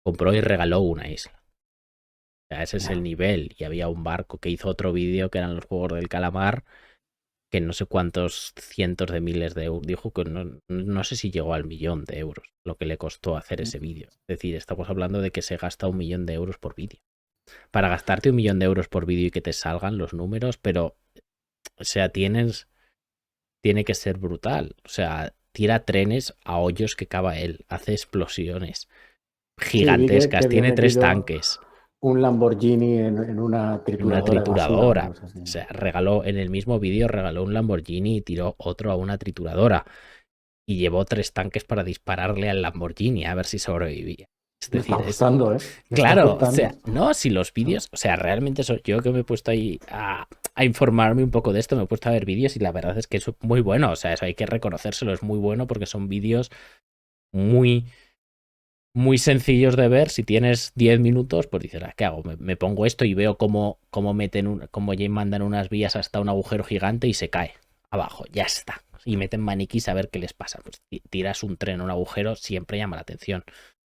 B: compró y regaló una isla. O sea, ese es el nivel. Y había un barco que hizo otro vídeo que eran los Juegos del Calamar, que no sé cuántos cientos de miles de euros. Dijo que no sé si llegó al 1.000.000 de euros lo que le costó hacer ese vídeo. Es decir, estamos hablando de que se gasta 1.000.000 de euros por vídeo. Para gastarte 1.000.000 de euros por vídeo y que te salgan los números, pero, o sea, tiene que ser brutal. O sea, tira trenes a hoyos que cava él, hace explosiones
C: Sí, vi que
B: gigantescas,
C: había
B: tiene 3
C: metido
B: tanques
C: un Lamborghini en una
B: en una
C: trituradora de basura, una
B: trituradora.
C: cosa así.
B: O sea, regaló en el mismo vídeo, regaló un Lamborghini y tiró otro a una trituradora. Y llevó 3 tanques para dispararle al Lamborghini a ver si sobrevivía. Es
C: Me está
B: decir,
C: gustando, ¿eh? Me está
B: claro, o
C: gustando.
B: sea, no, si los vídeos, o sea, realmente yo que me he puesto ahí a informarme un poco de esto, me he puesto a ver vídeos y la verdad es que es muy bueno, o sea, eso hay que reconocérselo, es muy bueno porque son vídeos muy, muy sencillos de ver. Si tienes 10 minutos, pues dices, ¿qué hago? Me pongo esto y veo cómo cómo ya mandan unas vías hasta un agujero gigante y se cae abajo, ya está. Y meten maniquís a ver qué les pasa. Pues tiras un tren a un agujero, siempre llama la atención,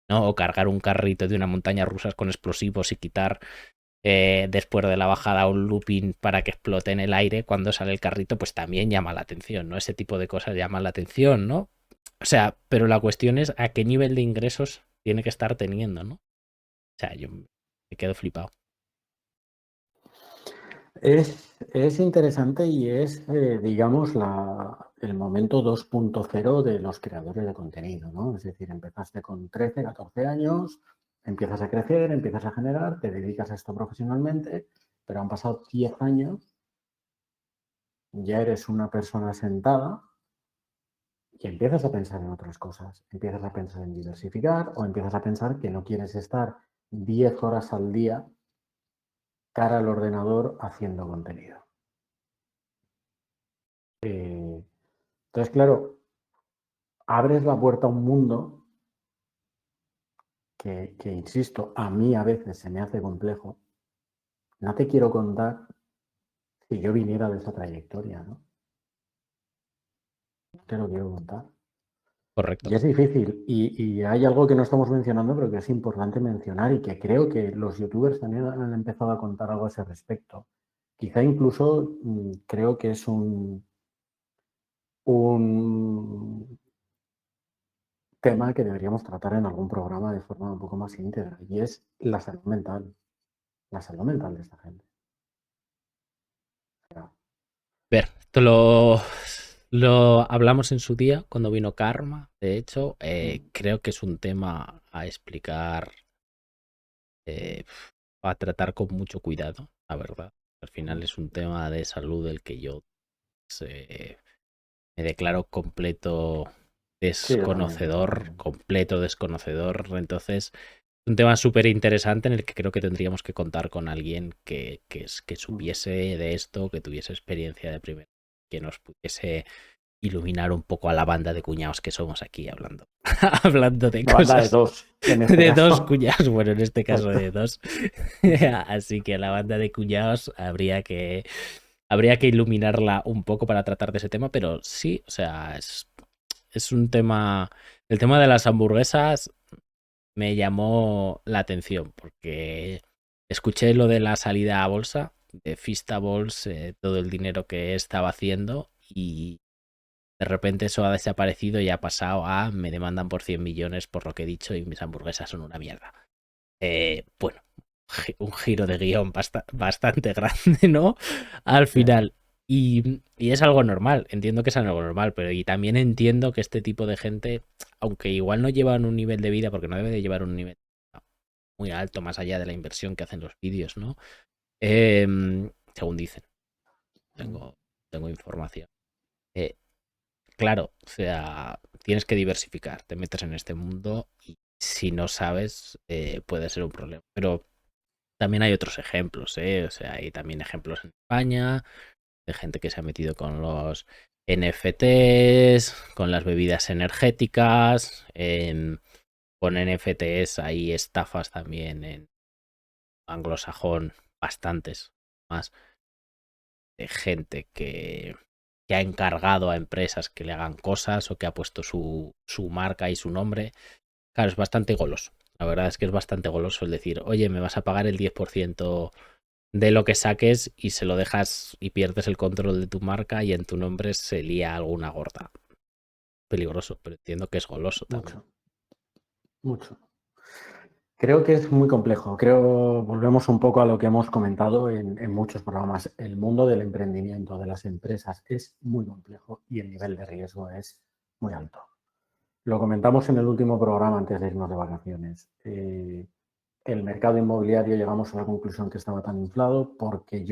B: ¿no? O cargar un carrito de una montaña rusa con explosivos y quitar después de la bajada un looping para que explote en el aire cuando sale el carrito, pues también llama la atención, ¿no? Ese tipo de cosas llaman la atención, ¿no? O sea, pero la cuestión es a qué nivel de ingresos tiene que estar teniendo, ¿no? O sea, yo me quedo flipado.
C: Es interesante y es, digamos, el momento 2.0 de los creadores de contenido, ¿no? Es decir, empezaste con 13, 14 años, empiezas a crecer, empiezas a generar, te dedicas a esto profesionalmente, pero han pasado 10 años, ya eres una persona sentada y empiezas a pensar en otras cosas. Empiezas a pensar en diversificar o empiezas a pensar que no quieres estar 10 horas al día cara al ordenador haciendo contenido. Entonces, claro, abres la puerta a un mundo que, insisto, a mí a veces se me hace complejo. No te quiero contar si yo viniera de esa trayectoria, ¿no? No te lo quiero contar.
B: Correcto.
C: Y es difícil. Y hay algo que no estamos mencionando, pero que es importante mencionar y que creo que los youtubers también han empezado a contar algo a ese respecto. Quizá incluso creo que es un tema que deberíamos tratar en algún programa de forma un poco más íntegra, y es la salud mental de esta gente.
B: Ver, esto lo hablamos en su día cuando vino Karma. De hecho, creo que es un tema a explicar, a tratar con mucho cuidado, la verdad. Al final es un tema de salud del que yo me declaro completo
C: Sí, yo también.
B: completo desconocedor. Entonces, es un tema súper interesante en el que creo que tendríamos que contar con alguien que supiese de esto, que tuviese experiencia de primera, que nos pudiese iluminar un poco a la banda de cuñados que somos aquí hablando. Hablando de
C: La banda de
B: cosas.
C: dos, en este
B: De
C: caso.
B: dos cuñados, bueno, en este caso de dos. Así que a la banda de cuñados habría que iluminarla un poco para tratar de ese tema, pero sí, o sea, es un tema. El tema de las hamburguesas me llamó la atención porque escuché lo de la salida a bolsa de Feastables, todo el dinero que estaba haciendo, y de repente eso ha desaparecido y ha pasado a me demandan por 100 millones por lo que he dicho y mis hamburguesas son una mierda. Bueno, un giro de guión bastante grande, ¿no? Al final. Y es algo normal, entiendo que es algo normal, pero y también entiendo que este tipo de gente, aunque igual no llevan un nivel de vida, porque no debe de llevar un nivel muy alto más allá de la inversión que hacen los vídeos, ¿no? Según dicen, tengo información. Eh, claro, o sea, tienes que diversificar, te metes en este mundo y si no sabes, puede ser un problema. Pero también hay otros ejemplos, ¿eh? O sea, hay también ejemplos en España de gente que se ha metido con los NFTs, con las bebidas energéticas, con NFTs hay estafas también en anglosajón, bastantes más, de gente que ha encargado a empresas que le hagan cosas o que ha puesto su marca y su nombre. Claro, es bastante goloso. La verdad es que es bastante goloso el decir, oye, me vas a pagar el 10% de lo que saques y se lo dejas y pierdes el control de tu marca y en tu nombre se lía alguna gorda. Peligroso, pero entiendo que es goloso también.
C: Mucho, mucho. Creo que es muy complejo. Volvemos un poco a lo que hemos comentado en muchos programas. El mundo del emprendimiento, de las empresas, es muy complejo y el nivel de riesgo es muy alto. Lo comentamos en el último programa antes de irnos de vacaciones. El mercado inmobiliario llegamos a la conclusión que estaba tan inflado porque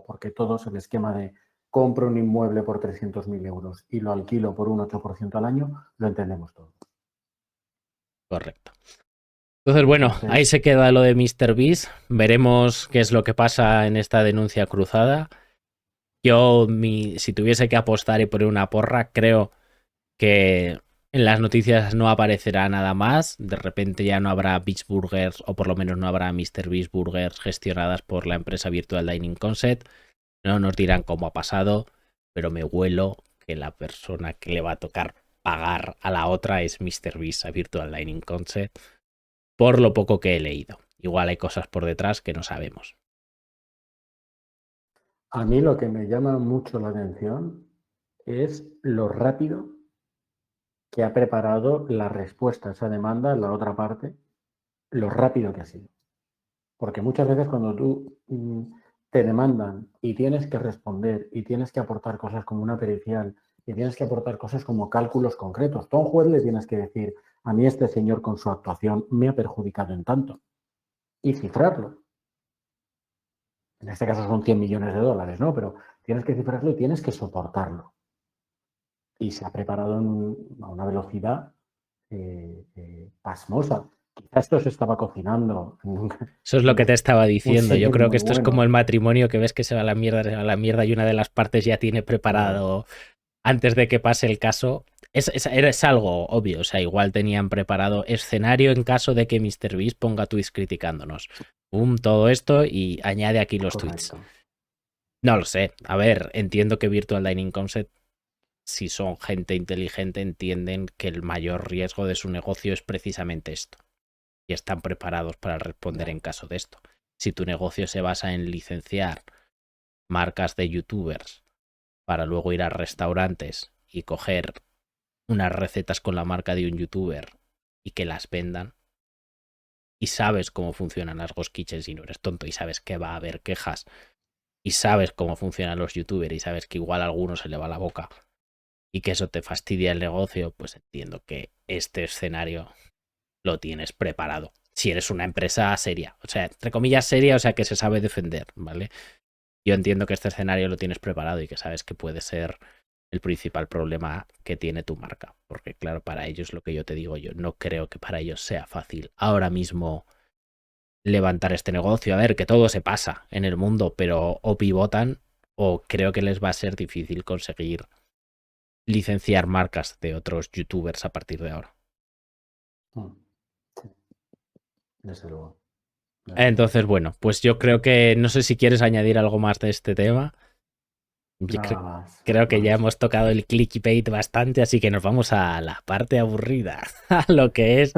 C: porque todos el esquema de compro un inmueble por 300.000 euros y lo alquilo por un 8% al año, lo entendemos todos.
B: Correcto. Entonces, bueno,
C: Entonces,
B: ahí se queda lo de MrBeast. Veremos qué es lo que pasa en esta denuncia cruzada. Yo, si tuviese que apostar y poner una porra, creo que en las noticias no aparecerá nada más. De repente ya no habrá Beach Burgers, o por lo menos no habrá MrBeast Burgers gestionadas por la empresa Virtual Dining Concept. No nos dirán cómo ha pasado, pero me huelo que la persona que le va a tocar pagar a la otra es MrBeast a Virtual Dining Concept, por lo poco que he leído. Igual hay cosas por detrás que no sabemos.
C: a mí lo que me llama mucho la atención es lo rápido que ha preparado la respuesta a esa demanda en la otra parte, lo rápido que ha sido. Porque muchas veces cuando tú te demandan y tienes que responder y tienes que aportar cosas como una pericial y tienes que aportar cosas como cálculos concretos, tú a un juez le tienes que decir, a mí este señor con su actuación me ha perjudicado en tanto y cifrarlo. En este caso son 100 millones de dólares, ¿no? Pero tienes que cifrarlo y tienes que soportarlo. Y se ha preparado a una velocidad pasmosa. Quizá esto se estaba cocinando.
B: Eso es lo que te estaba diciendo. Yo creo que
C: Muy
B: esto es como
C: bueno.
B: el matrimonio que ves que se va a la mierda y una de las partes ya tiene preparado antes de que pase el caso. Es algo obvio. O sea, igual tenían preparado escenario en caso de que MrBeast ponga tweets criticándonos. Todo esto y añade aquí los tweets. No lo sé. A ver, entiendo que Virtual Dining Concept, si son gente inteligente, entienden que el mayor riesgo de su negocio es precisamente esto. Y están preparados para responder en caso de esto. Si tu negocio se basa en licenciar marcas de youtubers para luego ir a restaurantes y coger unas recetas con la marca de un youtuber y que las vendan, y sabes cómo funcionan las ghost kitchens y no eres tonto y sabes que va a haber quejas y sabes cómo funcionan los youtubers y sabes que igual a alguno se le va la boca y que eso te fastidia el negocio, pues entiendo que este escenario lo tienes preparado. Si eres una empresa seria, o sea, entre comillas seria, o sea, que se sabe defender, ¿vale? Yo entiendo que este escenario lo tienes preparado y que sabes que puede ser el principal problema que tiene tu marca. Porque claro, para ellos lo que yo te digo, yo no creo que para ellos sea fácil ahora mismo levantar este negocio. A ver, que todo se pasa en el mundo, pero o pivotan o creo que les va a ser difícil conseguir licenciar marcas de otros youtubers a partir de ahora.
C: Sí. Desde luego.
B: Entonces, bueno, pues yo creo que no sé si quieres añadir algo más de este tema. Yo creo que ya hemos tocado el clickbait bastante, así que nos vamos a la parte aburrida, a lo que es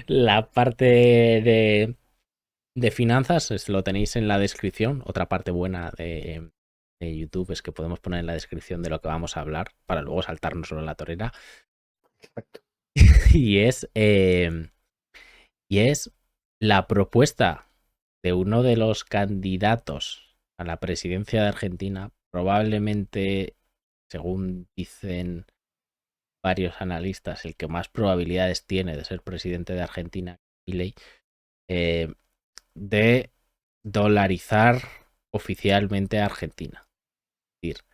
B: la parte de finanzas. Lo tenéis en la descripción. Otra parte buena de YouTube es que podemos poner en la descripción de lo que vamos a hablar para luego saltarnos sobre la torera.
C: Exacto.
B: Y es la propuesta de uno de los candidatos a la presidencia de Argentina, probablemente, según dicen varios analistas, el que más probabilidades tiene de ser presidente de Argentina, Milei, de dolarizar oficialmente a Argentina. Es decir,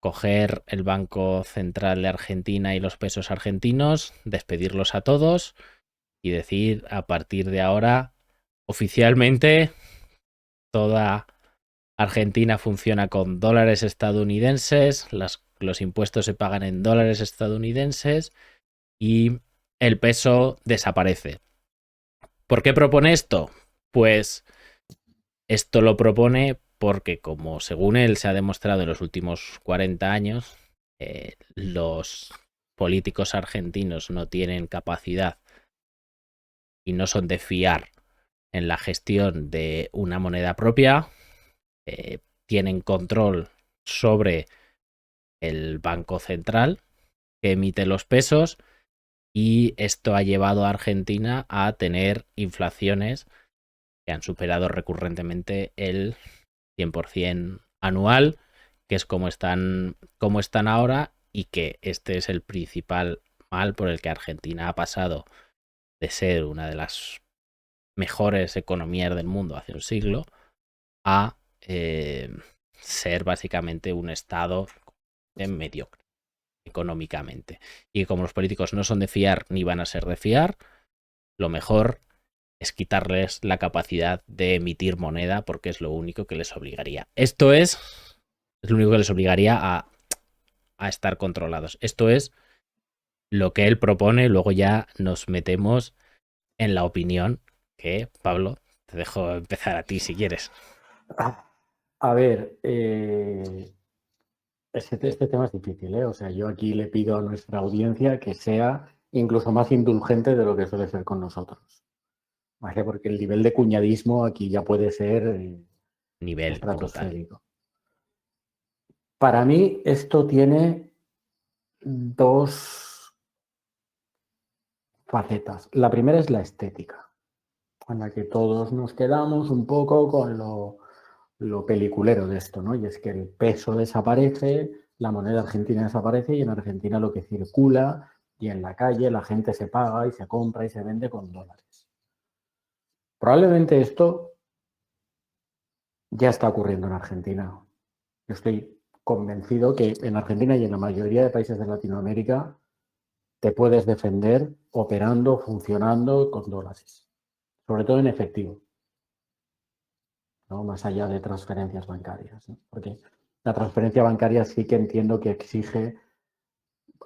B: coger el Banco Central de Argentina y los pesos argentinos, despedirlos a todos y decir, a partir de ahora, oficialmente, toda Argentina funciona con dólares estadounidenses, los impuestos se pagan en dólares estadounidenses y el peso desaparece. ¿Por qué propone esto? Pues esto lo propone porque, como según él se ha demostrado en los últimos 40 años, los políticos argentinos no tienen capacidad y no son de fiar en la gestión de una moneda propia, tienen control sobre el Banco Central que emite los pesos y esto ha llevado a Argentina a tener inflaciones que han superado recurrentemente el 100% anual, que es como están ahora, y que este es el principal mal por el que Argentina ha pasado de ser una de las mejores economías del mundo hace un siglo a ser básicamente un estado mediocre económicamente. Y como los políticos no son de fiar ni van a ser de fiar, lo mejor es quitarles la capacidad de emitir moneda porque es lo único que les obligaría. Esto es lo único que les obligaría a estar controlados. Esto es lo que él propone. Luego ya nos metemos en la opinión que, Pablo, te dejo empezar a ti si quieres.
C: A ver, este tema es difícil, ¿eh? O sea, yo aquí le pido a nuestra audiencia que sea incluso más indulgente de lo que suele ser con nosotros. ¿Vale? Porque el nivel de cuñadismo aquí ya puede ser
B: Nivel
C: estratosférico. Para mí esto tiene dos facetas. La primera es la estética, en la que todos nos quedamos un poco con lo peliculero de esto, ¿no? Y es que el peso desaparece, la moneda argentina desaparece y en Argentina lo que circula y en la calle la gente se paga y se compra y se vende con dólares. Probablemente esto ya está ocurriendo en Argentina. Yo estoy convencido que en Argentina y en la mayoría de países de Latinoamérica te puedes defender operando, funcionando con dólares, sobre todo en efectivo, ¿no? Más allá de transferencias bancarias, ¿no? Porque la transferencia bancaria sí que entiendo que exige,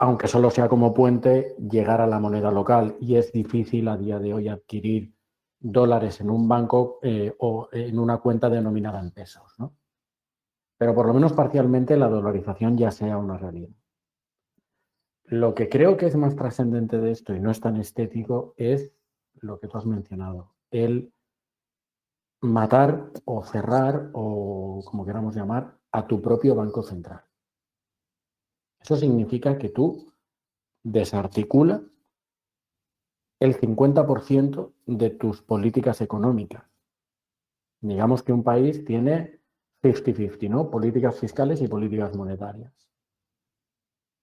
C: aunque solo sea como puente, llegar a la moneda local y es difícil a día de hoy adquirir dólares en un banco o en una cuenta denominada en pesos, ¿no? Pero por lo menos parcialmente la dolarización ya sea una realidad. Lo que creo que es más trascendente de esto y no es tan estético es lo que tú has mencionado, el matar o cerrar o como queramos llamar a tu propio banco central. Eso significa que tú desarticulas el 50% de tus políticas económicas. Digamos que un país tiene 50-50, ¿no? Políticas fiscales y políticas monetarias,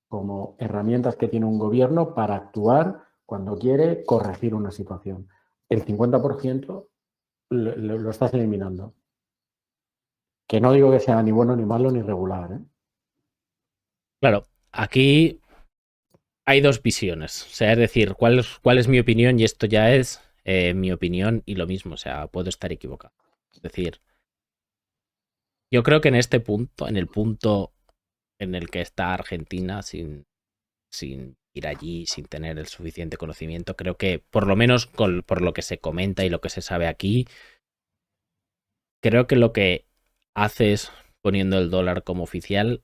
C: como herramientas que tiene un gobierno para actuar cuando quiere corregir una situación. El 50% lo estás eliminando. Que no digo que sea ni bueno, ni malo, ni regular, ¿eh?
B: Claro, aquí hay dos visiones. O sea, es decir, ¿cuál es mi opinión? Y esto ya es mi opinión y lo mismo. O sea, puedo estar equivocado. Es decir, yo creo que en este punto, en el punto en el que está Argentina, sin ir allí, sin tener el suficiente conocimiento, creo que por lo menos por lo que se comenta y lo que se sabe aquí, creo que lo que haces poniendo el dólar como oficial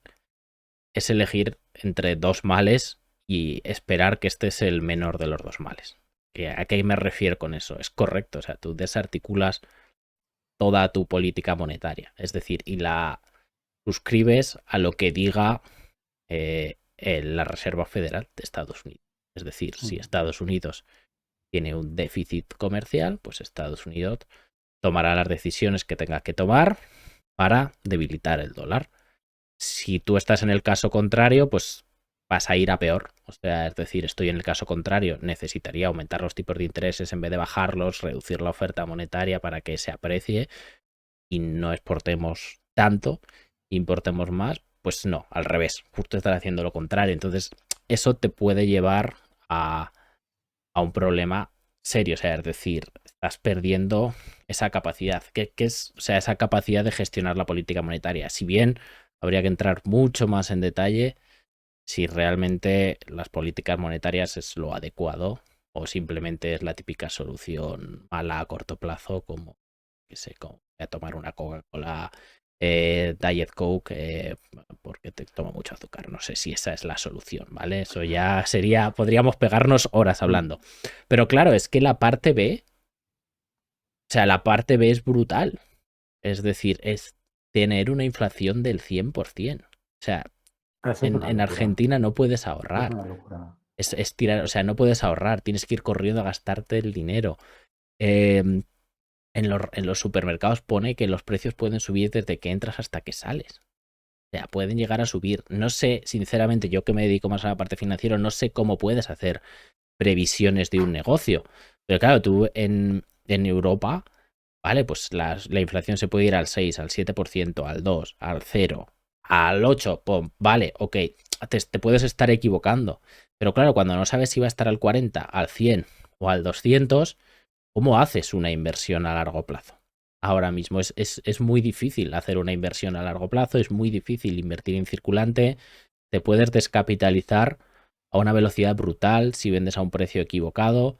B: es elegir entre dos males y esperar que este es el menor de los dos males. ¿A qué me refiero con eso? Es correcto, o sea, tú desarticulas toda tu política monetaria, es decir, y la suscribes a lo que diga la Reserva Federal de Estados Unidos. Es decir, si Estados Unidos tiene un déficit comercial, pues Estados Unidos tomará las decisiones que tenga que tomar para debilitar el dólar. Si tú estás en el caso contrario, pues vas a ir a peor. O sea, es decir, estoy en el caso contrario, necesitaría aumentar los tipos de intereses en vez de bajarlos, reducir la oferta monetaria para que se aprecie y no exportemos tanto, importemos más. Pues no, al revés, justo estar haciendo lo contrario. Entonces, eso te puede llevar a un problema serio. O sea, es decir, estás perdiendo esa capacidad, que es, o sea, esa capacidad de gestionar la política monetaria. Si bien habría que entrar mucho más en detalle si realmente las políticas monetarias es lo adecuado o simplemente es la típica solución mala a corto plazo, como, que sé, como voy a tomar una Coca-Cola Diet Coke porque te toma mucho azúcar. No sé si esa es la solución, ¿vale? Eso ya sería, podríamos pegarnos horas hablando. Pero claro, es que la parte B, o sea, la parte B es brutal. Es decir, es tener una inflación del 100%. O sea,
C: Eso es una
B: en
C: locura.
B: Argentina no puedes
C: Es
B: ahorrar.
C: una locura.
B: Es tirar, o sea, no puedes ahorrar, tienes que ir corriendo a gastarte el dinero. En los supermercados pone que los precios pueden subir desde que entras hasta que sales. O sea, pueden llegar a subir. No sé, sinceramente, yo que me dedico más a la parte financiera, no sé cómo puedes hacer previsiones de un negocio. Pero claro, tú en Europa, vale, pues la inflación se puede ir al 6, al 7%, al 2, al 0, al 8, pum, vale, ok, te puedes estar equivocando. Pero claro, cuando no sabes si va a estar al 40, al 100 o al 200, ¿cómo haces una inversión a largo plazo? Ahora mismo es muy difícil hacer una inversión a largo plazo, es muy difícil invertir en circulante, te puedes descapitalizar a una velocidad brutal si vendes a un precio equivocado.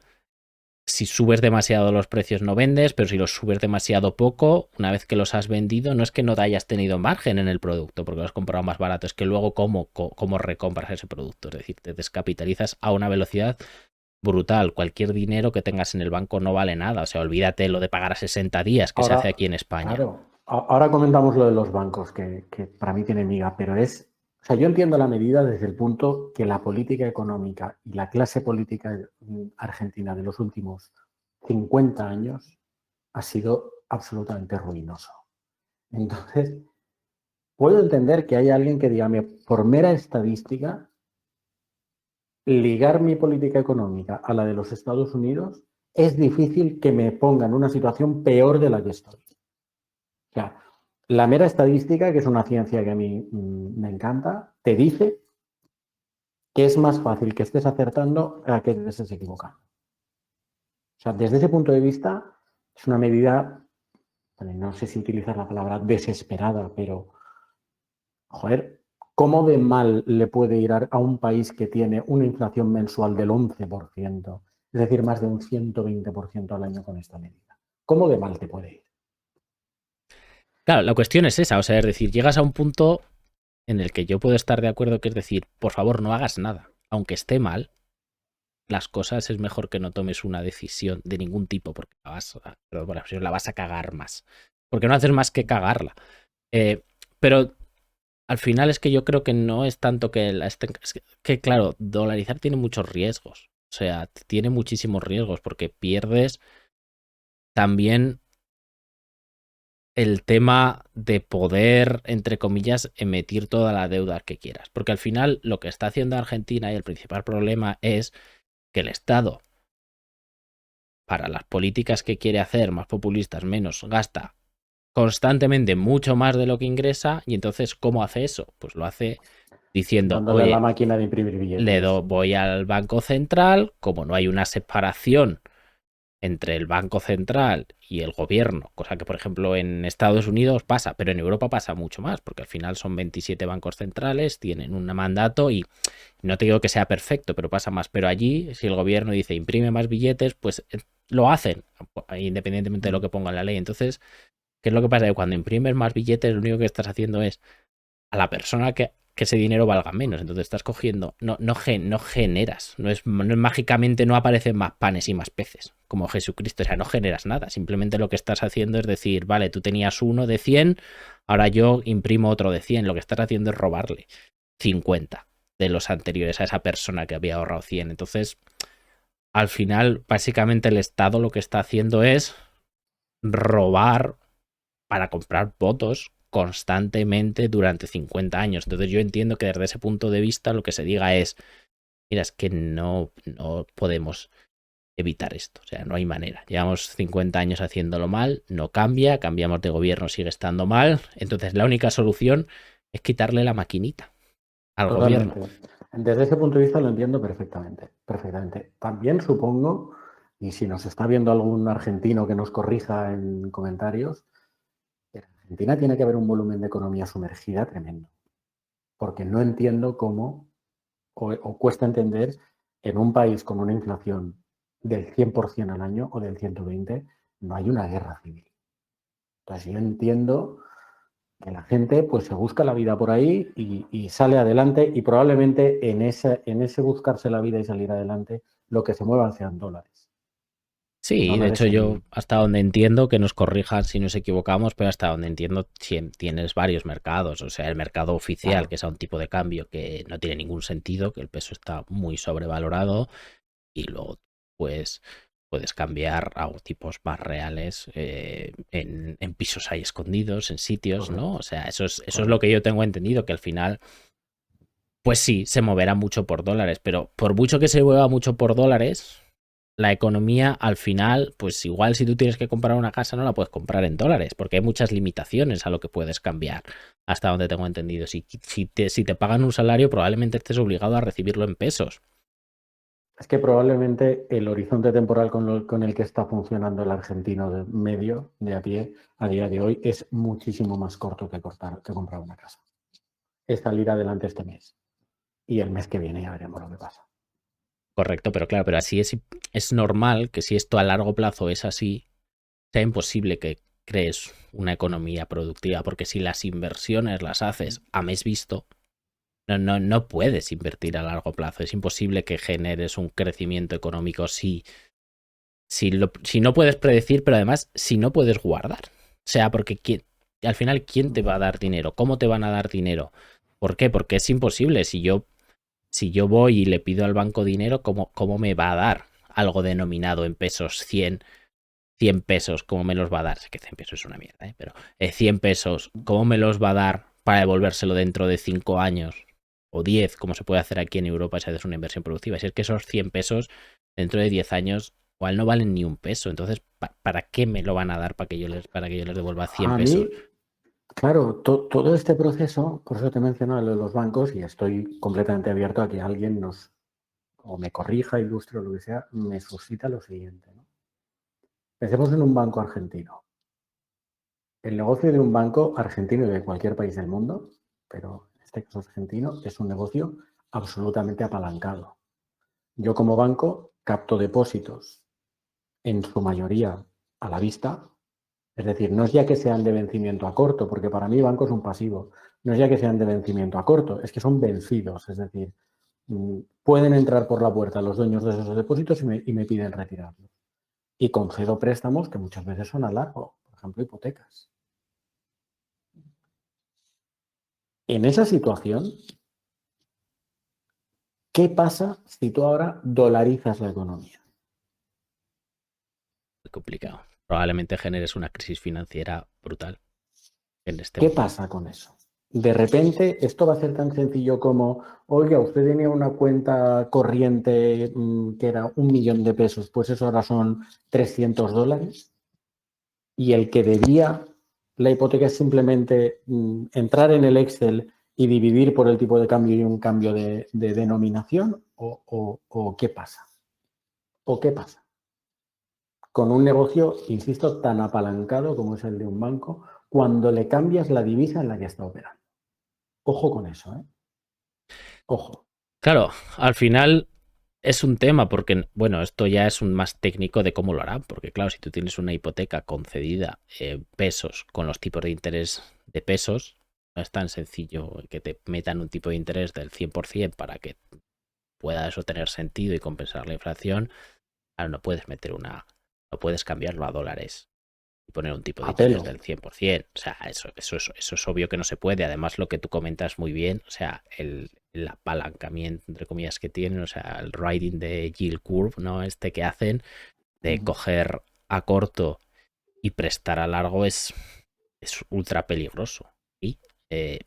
B: Si subes demasiado los precios no vendes, pero si los subes demasiado poco, una vez que los has vendido, no es que no te hayas tenido margen en el producto porque lo has comprado más barato, es que luego cómo recompras ese producto. Es decir, te descapitalizas a una velocidad brutal. Cualquier dinero que tengas en el banco no vale nada. O sea, olvídate lo de pagar a 60 días que se hace aquí en España.
C: Claro, ahora comentamos lo de los bancos, que para mí tiene miga, pero o sea, yo entiendo la medida desde el punto que la política económica y la clase política argentina de los últimos 50 años ha sido absolutamente ruinoso. Entonces, puedo entender que haya alguien que diga, por mera estadística, ligar mi política económica a la de los Estados Unidos es difícil que me ponga en una situación peor de la que estoy. O sea, la mera estadística, que es una ciencia que a mí me encanta, te dice que es más fácil que estés acertando a que te estés equivocando. O sea, desde ese punto de vista, es una medida, no sé si utilizar la palabra desesperada, pero, joder, ¿cómo de mal le puede ir a un país que tiene una inflación mensual del 11%? Es decir, más de un 120% al año con esta medida. ¿Cómo de mal te puede ir?
B: Claro, la cuestión es esa, o sea, es decir, llegas a un punto en el que yo puedo estar de acuerdo, que es decir, por favor, no hagas nada. Aunque esté mal, las cosas es mejor que no tomes una decisión de ningún tipo, porque la vas a cagar más. Porque no haces más que cagarla. Pero al final es que yo creo que no es tanto es que, claro, dolarizar tiene muchos riesgos. O sea, tiene muchísimos riesgos porque pierdes también el tema de poder, entre comillas, emitir toda la deuda que quieras. Porque al final lo que está haciendo Argentina y el principal problema es que el Estado, para las políticas que quiere hacer más populistas, menos, gasta constantemente mucho más de lo que ingresa. Y entonces, ¿cómo hace eso? Pues lo hace diciendo,
C: Dándole a la
B: oye,
C: máquina de imprimir billetes.
B: voy al Banco Central, como no hay una separación entre el Banco Central y el gobierno, cosa que por ejemplo en Estados Unidos pasa, pero en Europa pasa mucho más, porque al final son 27 bancos centrales, tienen un mandato y no te digo que sea perfecto, pero pasa más. Pero allí, si el gobierno dice imprime más billetes, pues lo hacen, independientemente de lo que ponga en la ley. Entonces, ¿qué es lo que pasa? Que cuando imprimes más billetes, lo único que estás haciendo es a la persona que ese dinero valga menos. Entonces estás cogiendo, no generas, no es mágicamente, no aparecen más panes y más peces, como Jesucristo. O sea, no generas nada. Simplemente lo que estás haciendo es decir, vale, tú tenías uno de 100, ahora yo imprimo otro de 100. Lo que estás haciendo es robarle 50 de los anteriores a esa persona que había ahorrado 100. Entonces, al final, básicamente el Estado lo que está haciendo es robar para comprar votos constantemente durante 50 años. Entonces yo entiendo que desde ese punto de vista lo que se diga es, mira, es que no podemos evitar esto, o sea, no hay manera. Llevamos 50 años haciéndolo mal, no cambia, cambiamos de gobierno, sigue estando mal, entonces la única solución es quitarle la maquinita al gobierno.
C: Totalmente. Desde ese punto de vista lo entiendo perfectamente, perfectamente. También supongo, y si nos está viendo algún argentino que nos corrija en comentarios, que en Argentina tiene que haber un volumen de economía sumergida tremendo, porque no entiendo cómo, o cuesta entender, en un país con una inflación del 100% al año o del 120%, no hay una guerra civil. Entonces yo entiendo que la gente pues se busca la vida por ahí y sale adelante, y probablemente en ese buscarse la vida y salir adelante lo que se muevan sean dólares.
B: Sí, de
C: Dólares
B: hecho yo
C: en...
B: hasta donde entiendo, que nos corrijan si nos equivocamos, pero hasta donde entiendo tienes varios mercados, o sea, el mercado oficial,
C: Claro,
B: que es a un tipo de cambio que no tiene ningún sentido, que el peso está muy sobrevalorado, y luego pues puedes cambiar a tipos más reales en pisos ahí escondidos, en sitios, ¿no?
C: correcto,
B: O sea, eso es lo que
C: correcto.
B: yo tengo entendido, que al final, pues sí, se moverá mucho por dólares, pero por mucho que se mueva mucho por dólares, la economía al final, pues igual si tú tienes que comprar una casa no la puedes comprar en dólares, porque hay muchas limitaciones a lo que puedes cambiar, hasta donde tengo entendido. Si te pagan un salario, probablemente estés obligado a recibirlo en pesos.
C: Es que probablemente el horizonte temporal con el que está funcionando el argentino de medio, de a pie, a día de hoy, es muchísimo más corto que comprar una casa. Es salir adelante este mes. Y el mes que viene ya veremos lo que pasa.
B: Correcto, pero claro, pero así es normal que si esto a largo plazo es así, sea imposible que crees una economía productiva, porque si las inversiones las haces a mes visto, no puedes invertir a largo plazo. Es imposible que generes un crecimiento económico si no puedes predecir, pero además si no puedes guardar. O sea, porque al final, ¿quién te va a dar dinero? ¿Cómo te van a dar dinero? ¿Por qué? Porque es imposible. Si yo voy y le pido al banco dinero, ¿cómo me va a dar algo denominado en pesos 100 pesos? ¿Cómo me los va a dar? Sé que 100 pesos es una mierda, ¿eh? Pero 100 pesos, ¿cómo me los va a dar para devolvérselo dentro de 5 años? O 10, como se puede hacer aquí en Europa si haces una inversión productiva. Si es que esos 100 pesos dentro de 10 años igual no valen ni un peso. Entonces, ¿para qué me lo van a dar para que yo les devuelva 100
C: A
B: pesos?
C: mí, claro, todo este proceso, por eso te mencionaba lo de los bancos, y estoy completamente abierto a que alguien o me corrija, ilustre o lo que sea, me suscita lo siguiente, ¿no? Pensemos en un banco argentino. El negocio de un banco argentino y de cualquier país del mundo, pero en este caso argentino, es un negocio absolutamente apalancado. Yo como banco capto depósitos en su mayoría a la vista. Es decir, no es ya que sean de vencimiento a corto, porque para mí banco es un pasivo. No es ya que sean de vencimiento a corto, es que son vencidos. Es decir, pueden entrar por la puerta los dueños de esos depósitos y me piden retirarlos. Y concedo préstamos que muchas veces son a largo, por ejemplo, hipotecas. En esa situación, ¿qué pasa si tú ahora dolarizas la economía?
B: Muy complicado. Probablemente generes una crisis financiera brutal en este
C: ¿Qué
B: momento.
C: pasa con eso? De repente, esto va a ser tan sencillo como, oiga, usted tenía una cuenta corriente que era 1 millón de pesos, pues eso ahora son $300. Y el que debía la hipoteca es simplemente entrar en el Excel y dividir por el tipo de cambio y un cambio de denominación, o ¿qué pasa? ¿O qué pasa? Con un negocio, insisto, tan apalancado como es el de un banco, cuando le cambias la divisa en la que está operando. Ojo con eso, ¿eh? Ojo.
B: Claro, al final es un tema porque, bueno, esto ya es un más técnico de cómo lo harán, porque claro, si tú tienes una hipoteca concedida en pesos con los tipos de interés de pesos, no es tan sencillo que te metan un tipo de interés del 100% para que pueda eso tener sentido y compensar la inflación. Ahora no puedes cambiarlo a dólares y poner un tipo de
C: A
B: interés
C: pelo.
B: del 100%. O sea, eso es obvio que no se puede. Además, lo que tú comentas muy bien, o sea, el apalancamiento, entre comillas, que tienen, o sea, el riding de yield curve, ¿no? Este que hacen de coger a corto y prestar a largo es ultra peligroso. ¿Sí?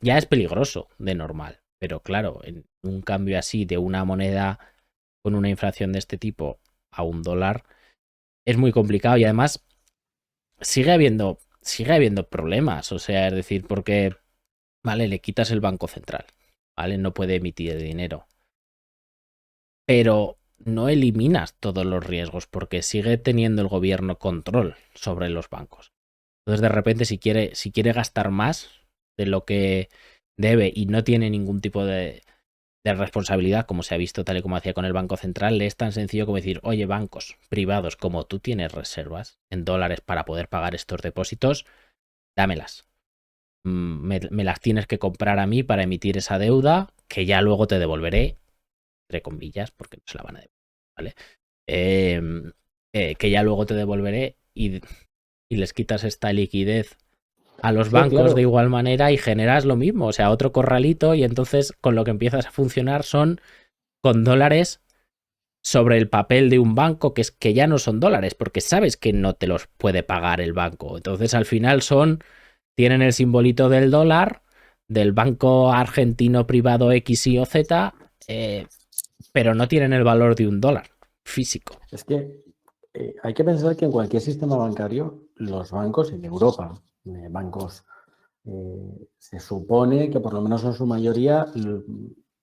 B: Ya es peligroso de normal, pero claro, en un cambio así de una moneda con una inflación de este tipo a un dólar es muy complicado y además sigue habiendo problemas, o sea, es decir, porque, vale, le quitas el Banco Central, ¿vale? No puede emitir dinero, pero no eliminas todos los riesgos porque sigue teniendo el gobierno control sobre los bancos. Entonces, de repente, si quiere gastar más de lo que debe y no tiene ningún tipo de responsabilidad, como se ha visto tal y como hacía con el Banco Central, le es tan sencillo como decir, oye, bancos privados, como tú tienes reservas en dólares para poder pagar estos depósitos, dámelas. Me las tienes que comprar a mí para emitir esa deuda, que ya luego te devolveré, entre comillas, porque no se la van a devolver, ¿vale? Que ya luego te devolveré y les quitas esta liquidez a los
C: Sí,
B: bancos de
C: claro.
B: igual manera y generas lo mismo, o sea, otro corralito y entonces con lo que empiezas a funcionar son con dólares sobre el papel de un banco que ya no son dólares, porque sabes que no te los puede pagar el banco. Entonces al final tienen el simbolito del dólar, del banco argentino privado X, Y o Z, pero no tienen el valor de un dólar físico.
C: Es que hay que pensar que en cualquier sistema bancario, los bancos en Europa, bancos, se supone que por lo menos en su mayoría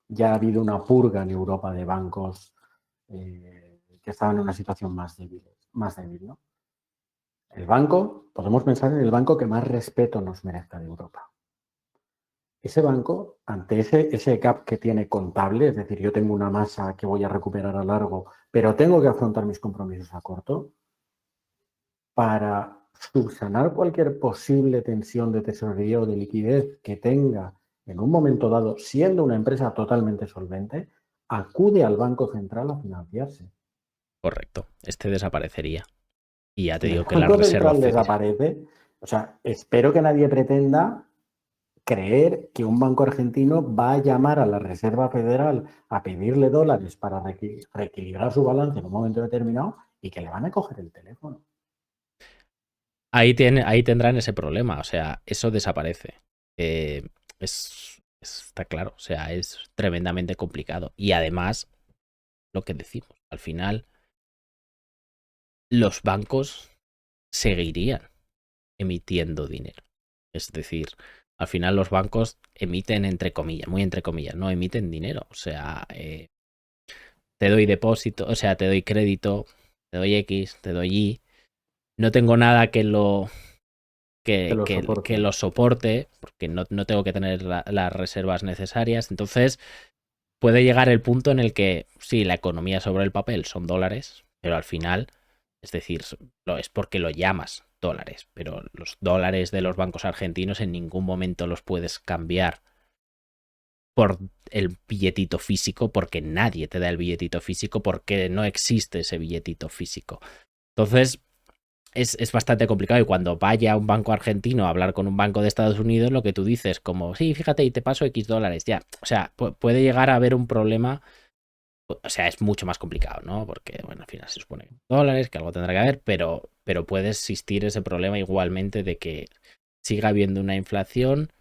C: ya ha habido una purga en Europa de bancos que estaban en una situación más débil, ¿no? El banco, podemos pensar en el banco que más respeto nos merezca de Europa. Ese banco, ante ese gap que tiene contable, es decir, yo tengo una masa que voy a recuperar a largo, pero tengo que afrontar mis compromisos a corto, para subsanar cualquier posible tensión de tesorería o de liquidez que tenga en un momento dado, siendo una empresa totalmente solvente, acude al Banco Central a financiarse.
B: Correcto, este desaparecería. Y ya te
C: Si el
B: digo que la
C: Banco
B: Reserva
C: Central
B: Federal.
C: desaparece, o sea, espero que nadie pretenda creer que un banco argentino va a llamar a la Reserva Federal a pedirle dólares para reequilibrar su balance en un momento determinado y que le van a coger el teléfono.
B: Ahí tendrán ese problema, o sea, eso desaparece. Está claro, o sea, es tremendamente complicado. Y además, lo que decimos, al final, los bancos seguirían emitiendo dinero. Es decir, al final los bancos emiten entre comillas, muy entre comillas, no emiten dinero. O sea, te doy depósito, o sea, te doy crédito, te doy X, te doy Y. No tengo nada que lo
C: Que lo
B: que
C: soporte.
B: lo soporte, porque no tengo que tener las reservas necesarias. Entonces, puede llegar el punto en el que, sí, la economía sobre el papel son dólares, pero al final, es decir, es porque lo llamas dólares, pero los dólares de los bancos argentinos en ningún momento los puedes cambiar por el billetito físico, porque nadie te da el billetito físico, porque no existe ese billetito físico. Entonces, es bastante complicado y cuando vaya un banco argentino a hablar con un banco de Estados Unidos, lo que tú dices, como, sí, fíjate, y te paso X dólares, ya. O sea, puede llegar a haber un problema, o sea, es mucho más complicado, ¿no? Porque, bueno, al final se supone que dólares, que algo tendrá que haber, pero puede existir ese problema igualmente de que siga habiendo una inflación,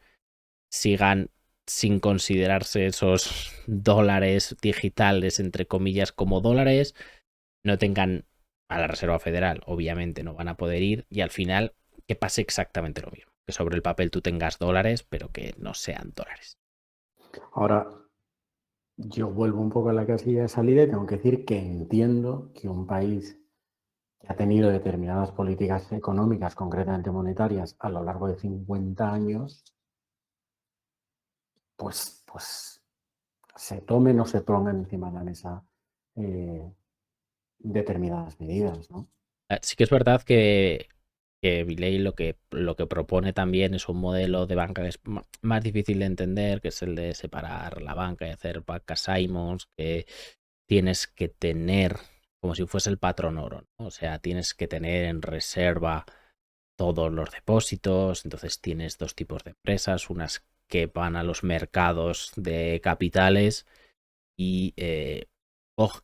B: sigan sin considerarse esos dólares digitales, entre comillas, como dólares, no tengan a la Reserva Federal, obviamente no van a poder ir y al final que pase exactamente lo mismo, que sobre el papel tú tengas dólares, pero que no sean dólares.
C: Ahora, yo vuelvo un poco a la casilla de salida y tengo que decir que entiendo que un país que ha tenido determinadas políticas económicas, concretamente monetarias, a lo largo de 50 años, pues se tomen o se pongan encima de la mesa eh, determinadas medidas, ¿no?
B: Sí que es verdad que Milei lo que propone también es un modelo de banca que es más difícil de entender, que es el de separar la banca y hacer banca Simons, que tienes que tener como si fuese el patrón oro, ¿no? O sea, tienes que tener en reserva todos los depósitos, entonces tienes dos tipos de empresas, unas que van a los mercados de capitales y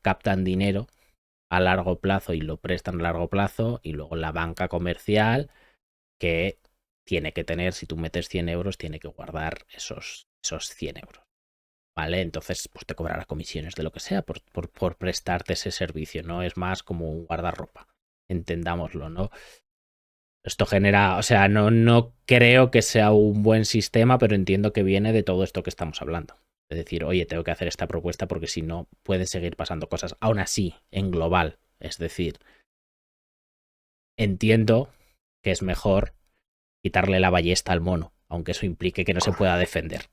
B: captan dinero a largo plazo y lo prestan a largo plazo, y luego la banca comercial que tiene que tener, si tú metes 100 euros, tiene que guardar esos 100 euros. ¿Vale? Entonces, pues te cobrará comisiones de lo que sea por prestarte ese servicio, ¿no? Es más como un guardarropa, entendámoslo, ¿no? Esto genera, o sea, no creo que sea un buen sistema, pero entiendo que viene de todo esto que estamos hablando. Es decir, oye, tengo que hacer esta propuesta porque si no, pueden seguir pasando cosas. Aún así, en global, es decir, entiendo que es mejor quitarle la ballesta al mono, aunque eso implique que no se pueda defender.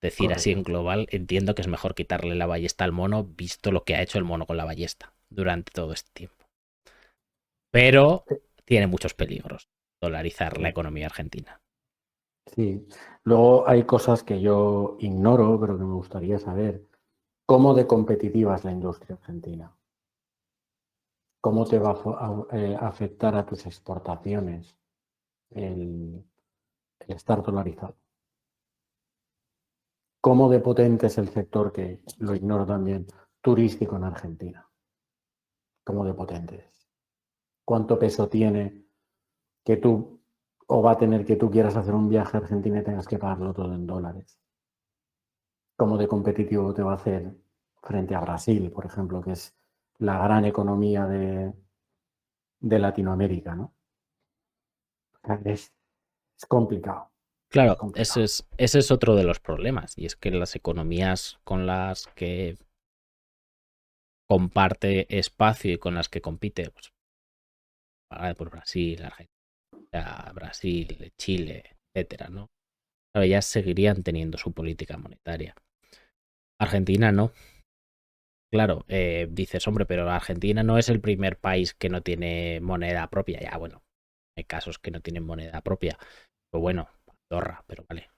B: Decir así en global, entiendo que es mejor quitarle la ballesta al mono, visto lo que ha hecho el mono con la ballesta durante todo este tiempo. Pero tiene muchos peligros dolarizar la economía argentina.
C: Sí. Luego hay cosas que yo ignoro, pero que me gustaría saber. ¿Cómo de competitiva es la industria argentina? ¿Cómo te va a afectar a tus exportaciones el estar dolarizado? ¿Cómo de potente es el sector, que lo ignoro también, turístico en Argentina? ¿Cómo de potente es? ¿Cuánto peso tiene que tú, o va a tener que tú quieras hacer un viaje a Argentina y tengas que pagarlo todo en dólares? ¿Cómo de competitivo te va a hacer frente a Brasil, por ejemplo, que es la gran economía de Latinoamérica, ¿no? Es complicado. Es
B: Claro,
C: complicado.
B: ese es otro de los problemas, y es que las economías con las que comparte espacio y con las que compite, pues, por Brasil, Argentina, Brasil, Chile, etcétera, ¿no? Claro, ellas seguirían teniendo su política monetaria. Argentina no. Claro, dices, hombre, pero Argentina no es el primer país que no tiene moneda propia. Ya, bueno, hay casos que no tienen moneda propia. Pues bueno, Andorra, pero vale.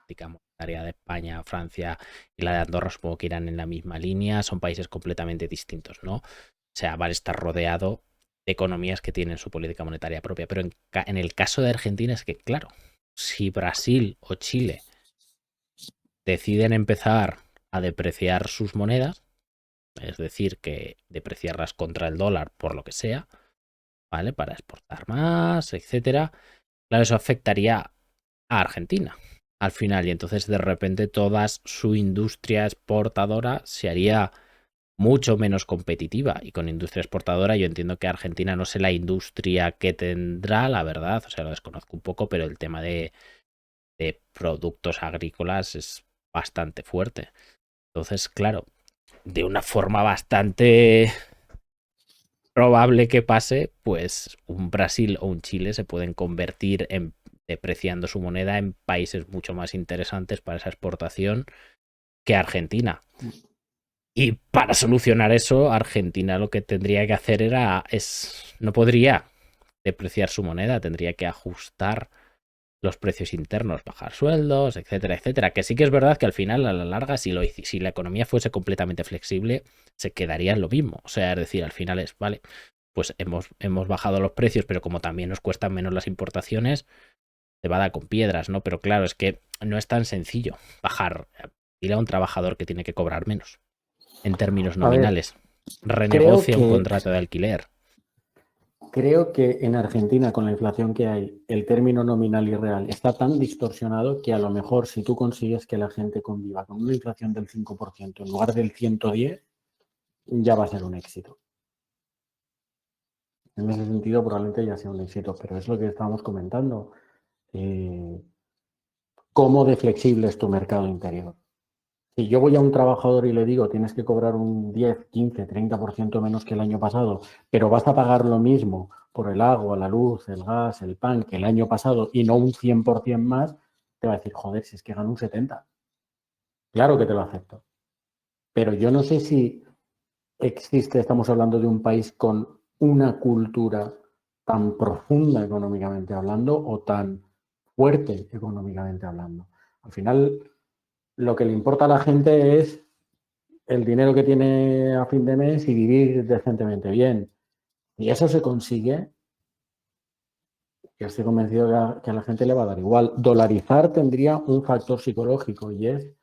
B: Digamos, la área de España, Francia y la de Andorra supongo que irán en la misma línea. Son países completamente distintos, ¿no? O sea, van a estar rodeado de economías que tienen su política monetaria propia. Pero en el caso de Argentina es que, claro, si Brasil o Chile deciden empezar a depreciar sus monedas, es decir, que depreciarlas contra el dólar por lo que sea, ¿vale? Para exportar más, etcétera. Claro, eso afectaría a Argentina al final, y entonces de repente toda su industria exportadora se haría mucho menos competitiva. Y con industria exportadora yo entiendo que Argentina no sé la industria que tendrá, la verdad, o sea, lo desconozco un poco, pero el tema de productos agrícolas es bastante fuerte. Entonces, claro, de una forma bastante probable que pase, pues un Brasil o un Chile se pueden convertir en depreciando su moneda en países mucho más interesantes para esa exportación que Argentina. Y para solucionar eso, Argentina lo que tendría que hacer no podría depreciar su moneda, tendría que ajustar los precios internos, bajar sueldos, etcétera, etcétera. Que sí que es verdad que al final, a la larga, si la economía fuese completamente flexible, se quedaría en lo mismo. O sea, es decir, al final es, vale, pues hemos bajado los precios, pero como también nos cuestan menos las importaciones, se va a dar con piedras, ¿no? Pero claro, es que no es tan sencillo bajar, ir a un trabajador que tiene que cobrar menos en términos
C: A ver,
B: nominales.
C: creo
B: Renegocia un
C: que,
B: contrato de alquiler.
C: creo que en Argentina, con la inflación que hay, el término nominal y real está tan distorsionado que a lo mejor si tú consigues que la gente conviva con una inflación del 5% en lugar del 110, ya va a ser un éxito. En ese sentido, probablemente ya sea un éxito, pero es lo que estábamos comentando. ¿Cómo de flexible es tu mercado interior? Si yo voy a un trabajador y le digo tienes que cobrar un 10, 15, 30% menos que el año pasado, pero vas a pagar lo mismo por el agua, la luz, el gas, el pan que el año pasado y no un 100% más, te va a decir, joder, si es que gano un 70%. Claro que te lo acepto. Pero yo no sé si existe, estamos hablando de un país con una cultura tan profunda económicamente hablando o tan fuerte económicamente hablando. Al final, lo que le importa a la gente es el dinero que tiene a fin de mes y vivir decentemente bien. Y eso se consigue, yo estoy convencido que a la gente le va a dar igual. Dolarizar tendría un factor psicológico y es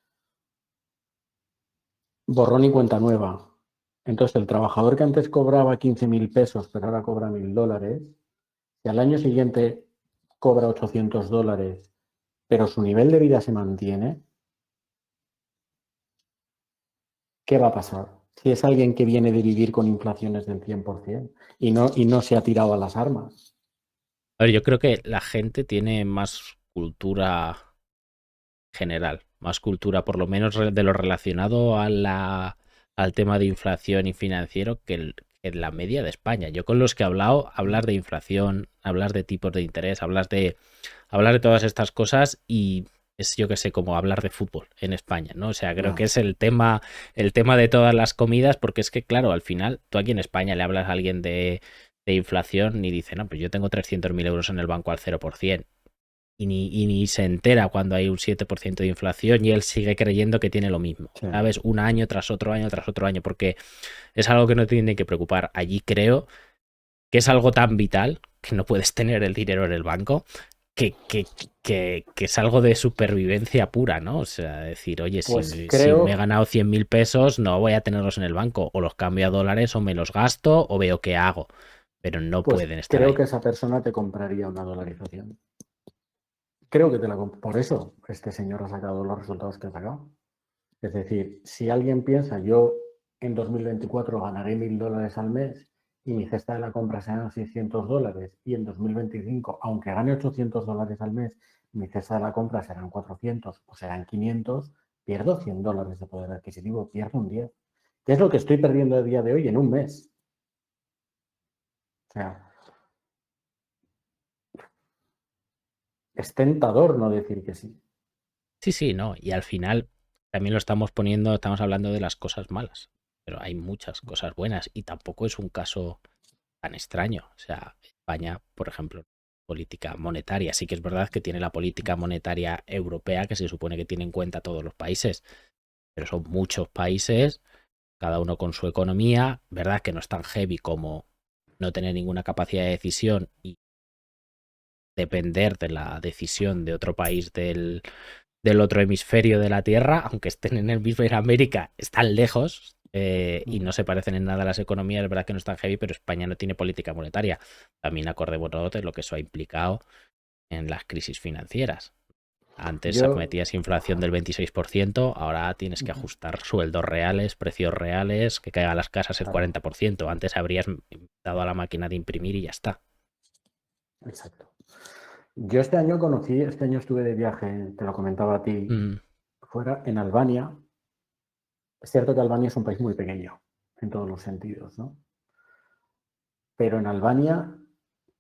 C: borrón y cuenta nueva. Entonces, el trabajador que antes cobraba 15.000 pesos, pero ahora cobra $1.000, si al año siguiente cobra $800, pero su nivel de vida se mantiene, ¿qué va a pasar? Si es alguien que viene de vivir con inflaciones del 100% y no se ha tirado a las armas.
B: A ver, yo creo que la gente tiene más cultura general, más cultura por lo menos de lo relacionado al tema de inflación y financiero que la media de España. Yo con los que he hablado, hablar de inflación, hablar de tipos de interés, hablar de todas estas cosas y es, yo que sé, como hablar de fútbol en España, ¿no? O sea, creo que es el tema de todas las comidas, porque es que, claro, al final, tú aquí en España le hablas a alguien de inflación y dice, no, pues yo tengo 300.000 euros en el banco al 0%. Y ni se entera cuando hay un 7% de inflación y él sigue creyendo que tiene lo mismo,
C: Sí.
B: ¿sabes? Un año tras otro año tras otro año, porque es algo que no te tiene que preocupar. Allí creo que es algo tan vital que no puedes tener el dinero en el banco, que es algo de supervivencia pura, ¿no? O sea, decir, oye,
C: Pues
B: si me he
C: creo,
B: ganado 100.000 pesos, no voy a tenerlos en el banco, o los cambio a dólares o me los gasto o veo qué hago, pero no
C: pues
B: pueden estar
C: creo
B: ahí.
C: que esa persona te compraría una dolarización. Creo que por eso este señor ha sacado los resultados que ha sacado. Es decir, si alguien piensa, yo en 2024 ganaré $1.000 al mes y mi cesta de la compra serán $600 y en 2025, aunque gane $800 al mes, mi cesta de la compra serán 400 o serán 500, pierdo $100 de poder adquisitivo, pierdo un 10. ¿Qué es lo que estoy perdiendo a día de hoy en un mes? O sea, es tentador no decir que sí.
B: Sí, sí, no. Y al final también lo estamos poniendo, estamos hablando de las cosas malas, pero hay muchas cosas buenas y tampoco es un caso tan extraño. O sea, España, por ejemplo, política monetaria, sí que es verdad que tiene la política monetaria europea que se supone que tiene en cuenta todos los países, pero son muchos países, cada uno con su economía, verdad que no es tan heavy como no tener ninguna capacidad de decisión y depender de la decisión de otro país del otro hemisferio de la Tierra, aunque estén en el mismo en América, están lejos y no se parecen en nada a las economías, es verdad que no están heavy, pero España no tiene política monetaria. También acorde bueno de lo que eso ha implicado en las crisis financieras. Antes
C: Yo,
B: metías inflación del 26%, ahora tienes que ajustar sueldos reales, precios reales, que caigan las casas el
C: claro,
B: 40%. Antes habrías dado a la máquina de imprimir y ya está.
C: exacto. Yo este año estuve de viaje, te lo comentaba a ti,
B: Mm,
C: fuera en Albania. Es cierto que Albania es un país muy pequeño en todos los sentidos, ¿no? Pero en Albania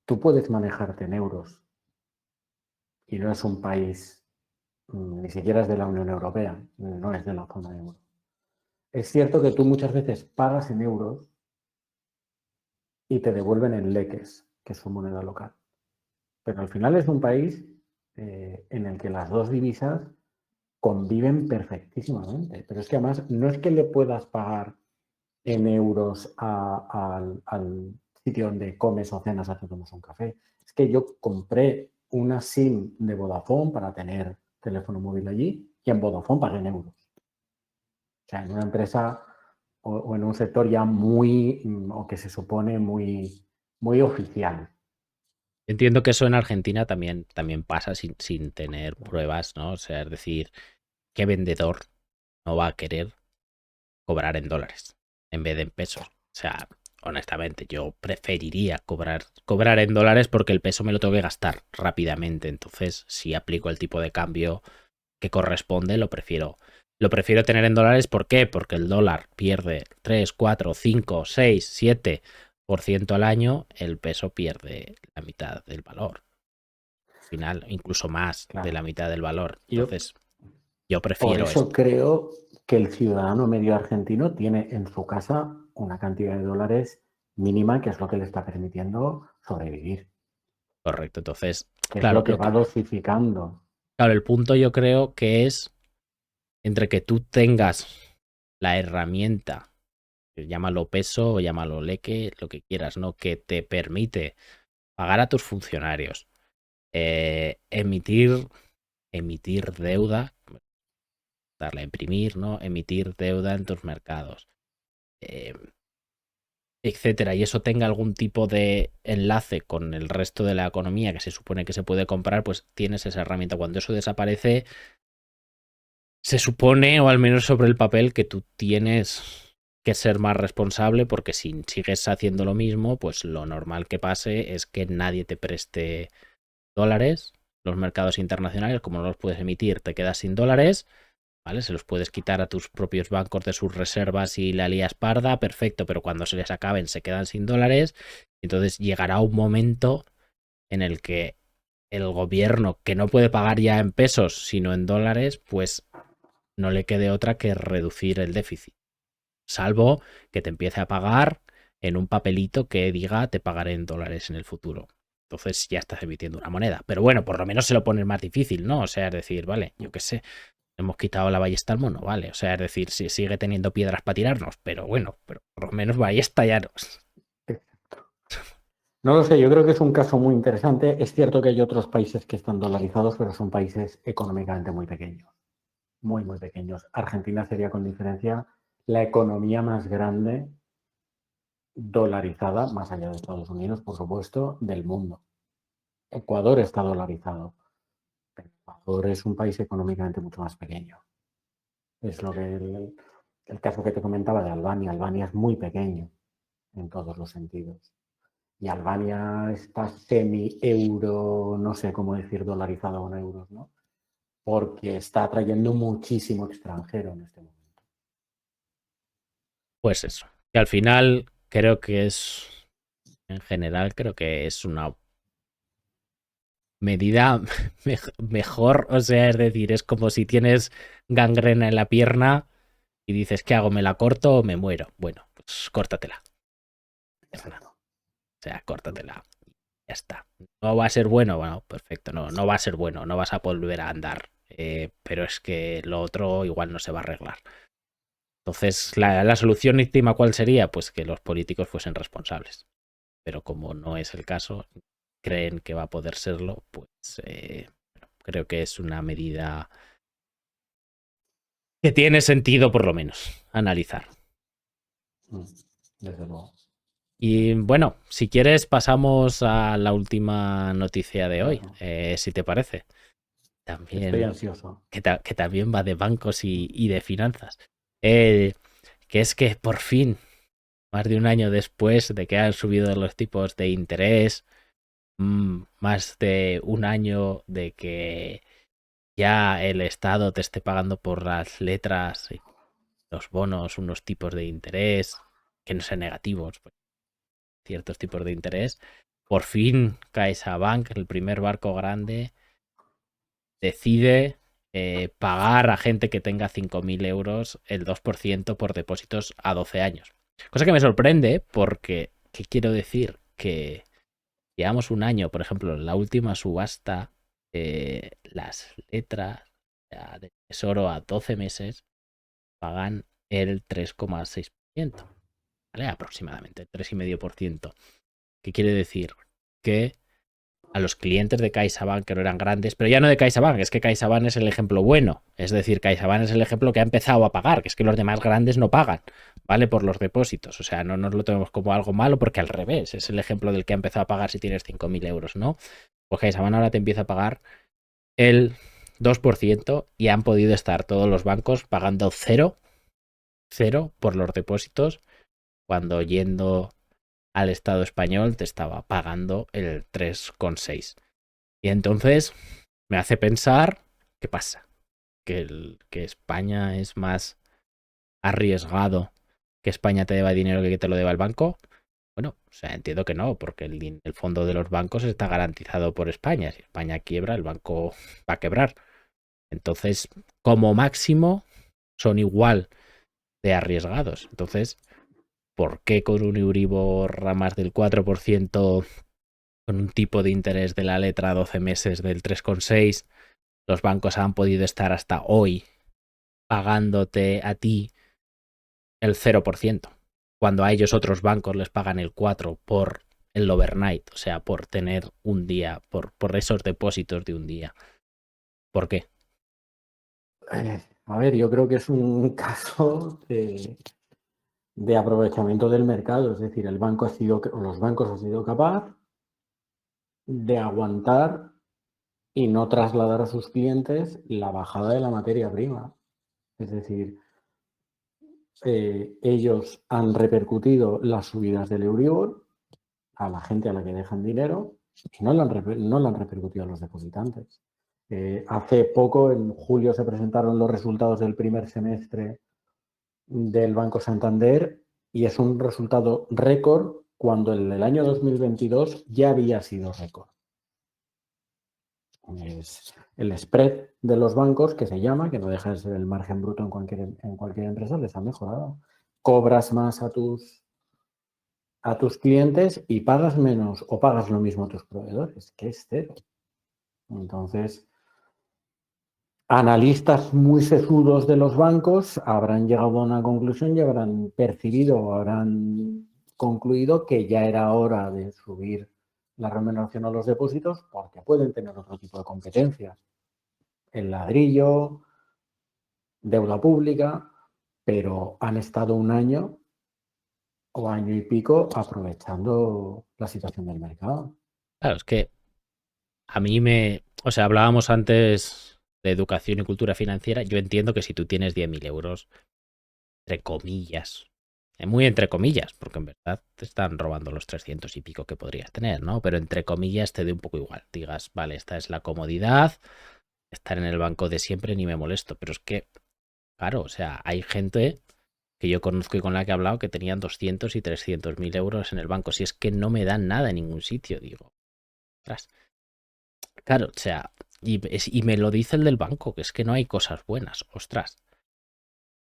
C: tú puedes manejarte en euros y no es un país, ni siquiera es de la Unión Europea, no es de la zona euro. Es cierto que tú muchas veces pagas en euros y te devuelven en leques, que es su moneda local. Pero al final es un país en el que las dos divisas conviven perfectísimamente. Pero es que además no es que le puedas pagar en euros al sitio donde comes o cenas o te tomas un café. Es que yo compré una SIM de Vodafone para tener teléfono móvil allí y en Vodafone pagué en euros. O sea, en una empresa o en un sector ya muy, o que se supone muy oficial.
B: Entiendo que eso en Argentina también pasa sin tener pruebas, ¿no? O sea, es decir, ¿qué vendedor no va a querer cobrar en dólares en vez de en pesos? O sea, honestamente, yo preferiría cobrar en dólares porque el peso me lo tengo que gastar rápidamente. Entonces, si aplico el tipo de cambio que corresponde, lo prefiero tener en dólares. ¿Por qué? Porque el dólar pierde 3, 4, 5, 6, 7% al año, el peso pierde la mitad del valor. Al final, incluso más de
C: Claro.
B: la mitad del valor.
C: Yo
B: Entonces, yo
C: por
B: prefiero
C: eso
B: esto.
C: creo que el ciudadano medio argentino tiene en su casa una cantidad de dólares mínima, que es lo que le está permitiendo sobrevivir,
B: Correcto. Entonces,
C: que es
B: claro,
C: lo que va dosificando.
B: claro, el punto yo creo que es entre que tú tengas la herramienta, llámalo peso o llámalo leque, lo que quieras, ¿no? Que te permite pagar a tus funcionarios, emitir deuda, darle a imprimir, ¿no? Emitir deuda en tus mercados, etcétera, y eso tenga algún tipo de enlace con el resto de la economía que se supone que se puede comprar, pues tienes esa herramienta. Cuando eso desaparece, se supone, o al menos sobre el papel, que tú tienes que ser más responsable, porque si sigues haciendo lo mismo, pues lo normal que pase es que nadie te preste dólares. Los mercados internacionales, como no los puedes emitir, te quedas sin dólares, ¿vale? Se los puedes quitar a tus propios bancos de sus reservas y la lías parda, perfecto, pero cuando se les acaben se quedan sin dólares. Entonces llegará un momento en el que el gobierno, que no puede pagar ya en pesos, sino en dólares, pues no le quede otra que reducir el déficit. Salvo que te empiece a pagar en un papelito que diga te pagaré en dólares en el futuro. Entonces ya estás emitiendo una moneda. Pero bueno, por lo menos se lo pones más difícil, ¿no? O sea, es decir, vale, yo qué sé, hemos quitado la ballesta al mono, vale. O sea, es decir, si sigue teniendo piedras para tirarnos, pero bueno, pero por lo menos ballesta ya no.
C: No lo sé, yo creo que es un caso muy interesante. Es cierto que hay otros países que están dolarizados, pero son países económicamente muy pequeños, muy, muy pequeños. Argentina sería con diferencia la economía más grande dolarizada, más allá de Estados Unidos, por supuesto, del mundo. Ecuador está dolarizado, pero Ecuador es un país económicamente mucho más pequeño. Es lo que el caso que te comentaba de Albania. Albania es muy pequeño en todos los sentidos. Y Albania está semi-euro, no sé cómo decir dolarizado con euros, ¿no? Porque está atrayendo muchísimo extranjero en este momento.
B: Pues eso. Que al final creo que es, en general, creo que es una medida mejor. O sea, es decir, es como si tienes gangrena en la pierna y dices, ¿qué hago? ¿Me la corto o me muero? Bueno, pues córtatela.
C: Exacto.
B: O sea, córtatela. Ya está. ¿No va a ser bueno? Bueno, perfecto. No, no va a ser bueno. No vas a volver a andar. Pero es que lo otro igual no se va a arreglar. Entonces, la solución última, ¿cuál sería? Pues que los políticos fuesen responsables. Pero como no es el caso, creen que va a poder serlo, pues creo que es una medida que tiene sentido por lo menos analizar.
C: Desde luego.
B: Y bueno, si quieres pasamos a la última noticia de hoy,
C: Claro.
B: si te parece.
C: Estoy
B: También,
C: ansioso.
B: que también va de bancos y de finanzas. Que es que por fin, más de un año después de que han subido los tipos de interés, más de un año de que ya el Estado te esté pagando por las letras y los bonos unos tipos de interés que no sean negativos, pues, ciertos tipos de interés. Por fin CaixaBank, el primer barco grande, decide pagar a gente que tenga 5.000 euros el 2% por depósitos a 12 años. Cosa que me sorprende porque, ¿qué quiero decir? Que llevamos un año, por ejemplo, en la última subasta, las letras de Tesoro a 12 meses pagan el 3,6%, ¿vale? Aproximadamente, 3,5%. ¿Qué quiere decir? Que a los clientes de CaixaBank que no eran grandes, pero ya no de CaixaBank, es que CaixaBank es el ejemplo bueno, es decir, CaixaBank es el ejemplo que ha empezado a pagar, que es que los demás grandes no pagan, ¿vale? Por los depósitos, o sea, no nos lo tenemos como algo malo porque al revés, es el ejemplo del que ha empezado a pagar si tienes 5.000 euros, ¿no? Pues CaixaBank ahora te empieza a pagar el 2% y han podido estar todos los bancos pagando cero por los depósitos cuando yendo al Estado español te estaba pagando el 3,6. Y entonces me hace pensar, ¿qué pasa? Que España es más arriesgado que España te deba dinero que te lo deba el banco. Bueno, o sea, entiendo que no, porque el fondo de los bancos está garantizado por España. Si España quiebra, el banco va a quebrar. Entonces, como máximo, son igual de arriesgados. Entonces, ¿por qué con un Euribor a más del 4%, con un tipo de interés de la letra a 12 meses del 3,6, los bancos han podido estar hasta hoy pagándote a ti el 0%, cuando a ellos otros bancos les pagan el 4% por el overnight, o sea, por tener un día, por esos depósitos de un día? ¿Por qué?
C: A ver, yo creo que es un caso de de aprovechamiento del mercado. Es decir, los bancos han sido capaces de aguantar y no trasladar a sus clientes la bajada de la materia prima. Es decir, ellos han repercutido las subidas del Euribor a la gente a la que dejan dinero y no lo han repercutido a los depositantes. Hace poco, en julio, se presentaron los resultados del primer semestre del Banco Santander y es un resultado récord cuando en el año 2022 ya había sido récord. Es el spread de los bancos, que se llama, que no deja de ser el margen bruto en cualquier empresa, les ha mejorado. Cobras más a tus clientes y pagas menos o pagas lo mismo a tus proveedores, que es cero. Entonces, analistas muy sesudos de los bancos habrán llegado a una conclusión y habrán percibido o habrán concluido que ya era hora de subir la remuneración a los depósitos porque pueden tener otro tipo de competencias. El ladrillo, deuda pública, pero han estado un año o año y pico aprovechando la situación del mercado.
B: Claro, es que a mí o sea, hablábamos antes de educación y cultura financiera. Yo entiendo que si tú tienes 10.000 euros, entre comillas, muy entre comillas, porque en verdad te están robando los 300 y pico que podrías tener, ¿no? Pero entre comillas te dé un poco igual. Digas, vale, esta es la comodidad, estar en el banco de siempre, ni me molesto. Pero es que, claro, o sea, hay gente que yo conozco y con la que he hablado que tenían 200 y 300.000 euros en el banco. Si es que no me dan nada en ningún sitio, digo. Ostras. Claro, o sea, y me lo dice el del banco, que es que no hay cosas buenas, ostras.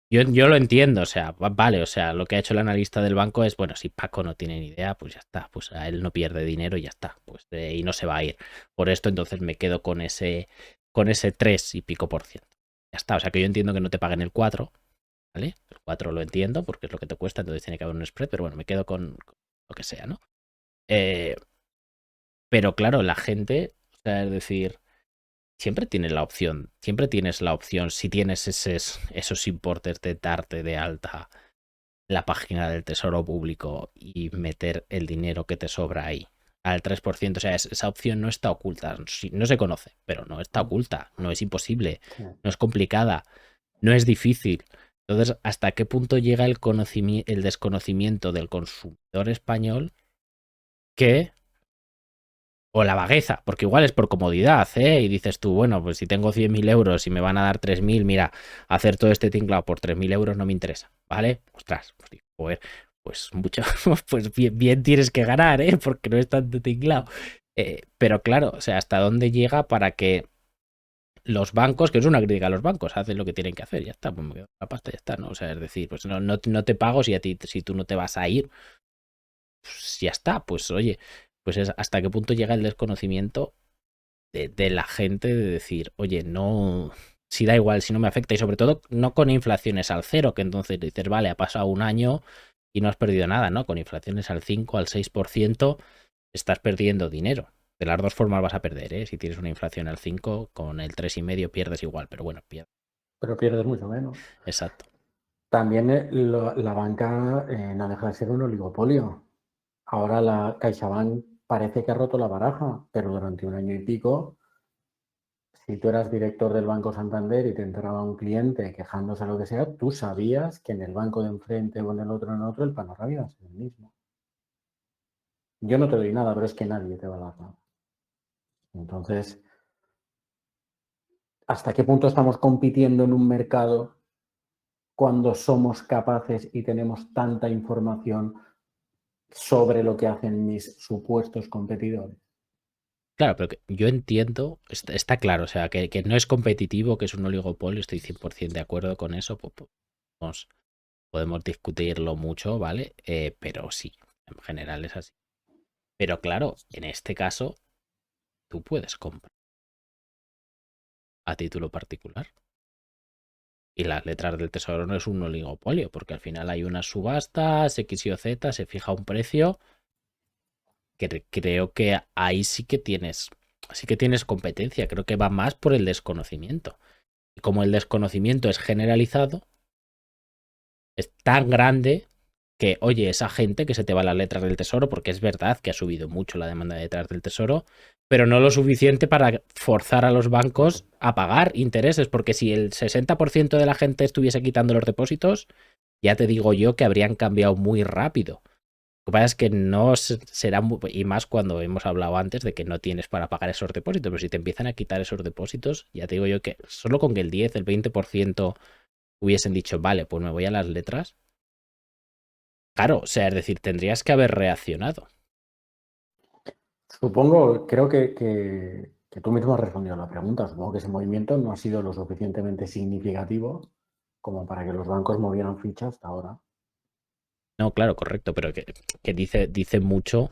B: Yo lo entiendo, o sea, vale, o sea, lo que ha hecho el analista del banco es, bueno, si Paco no tiene ni idea, pues ya está, pues a él no pierde dinero y ya está, pues y no se va a ir. Por esto entonces me quedo con ese 3 y pico por ciento. Ya está, o sea que yo entiendo que no te paguen el 4, ¿vale? El 4 lo entiendo porque es lo que te cuesta, entonces tiene que haber un spread, pero bueno, me quedo con lo que sea, ¿no? Pero claro, la gente, o sea, es decir, siempre tienes la opción, si tienes esos importes de darte de alta la página del Tesoro Público y meter el dinero que te sobra ahí al 3%. O sea, esa opción no está oculta, no se conoce, pero no está oculta, no es imposible, no es complicada, no es difícil. Entonces, ¿hasta qué punto llega el desconocimiento del consumidor español o la vagueza? Porque igual es por comodidad, ¿eh? Y dices tú, bueno, pues si tengo 100.000 euros y me van a dar 3.000, mira, hacer todo este tinglado por 3.000 euros no me interesa, ¿vale? Ostras, pues digo, joder, pues mucho, pues bien tienes que ganar, ¿eh? Porque no es tanto tinglado. Pero claro, o sea, ¿hasta dónde llega para que los bancos, que es una crítica a los bancos, hacen lo que tienen que hacer? Ya está, pues me quedo con la pasta, ya está, ¿no? O sea, es decir, pues no te pago si tú no te vas a ir, pues ya está, pues oye, pues es hasta qué punto llega el desconocimiento de la gente de decir, oye, no, si da igual, si no me afecta, y sobre todo no con inflaciones al 0, que entonces dices, vale, ha pasado un año y no has perdido nada, ¿no? Con inflaciones al 5, al 6%, estás perdiendo dinero. De las dos formas vas a perder, ¿eh? Si tienes una inflación al 5, con el 3,5 pierdes igual, pero bueno, pierdes.
C: Pero pierdes mucho menos.
B: Exacto.
C: También la banca no deja de ser un oligopolio. Ahora la CaixaBank parece que ha roto la baraja, pero durante un año y pico, si tú eras director del Banco Santander y te entraba un cliente quejándose lo que sea, tú sabías que en el banco de enfrente o en otro, el panorama iba a ser el mismo. Yo no te doy nada, pero es que nadie te va a dar nada. Entonces, ¿hasta qué punto estamos compitiendo en un mercado cuando somos capaces y tenemos tanta información sobre lo que hacen mis supuestos competidores?
B: Claro, pero yo entiendo, está claro, o sea, que no es competitivo, que es un oligopolio, estoy 100% de acuerdo con eso, podemos discutirlo mucho, ¿vale? Pero sí, en general es así. Pero claro, en este caso, tú puedes comprar a título particular. Y las letras del tesoro no es un oligopolio, porque al final hay unas subastas, X y o Z, se fija un precio, que creo que ahí sí que tienes competencia, creo que va más por el desconocimiento. Y como el desconocimiento es generalizado, es tan grande que, oye, esa gente que se te va las letras del tesoro, porque es verdad que ha subido mucho la demanda de letras del tesoro, pero no lo suficiente para forzar a los bancos a pagar intereses, porque si el 60% de la gente estuviese quitando los depósitos, ya te digo yo que habrían cambiado muy rápido. Lo que pasa es que no será y más cuando hemos hablado antes de que no tienes para pagar esos depósitos, pero si te empiezan a quitar esos depósitos, ya te digo yo que solo con que el 10, el 20% hubiesen dicho, vale, pues me voy a las letras. Claro, o sea, es decir, tendrías que haber reaccionado.
C: Supongo, creo que tú mismo has respondido a la pregunta. Supongo que ese movimiento no ha sido lo suficientemente significativo como para que los bancos movieran fichas hasta ahora.
B: No, claro, correcto, pero que dice mucho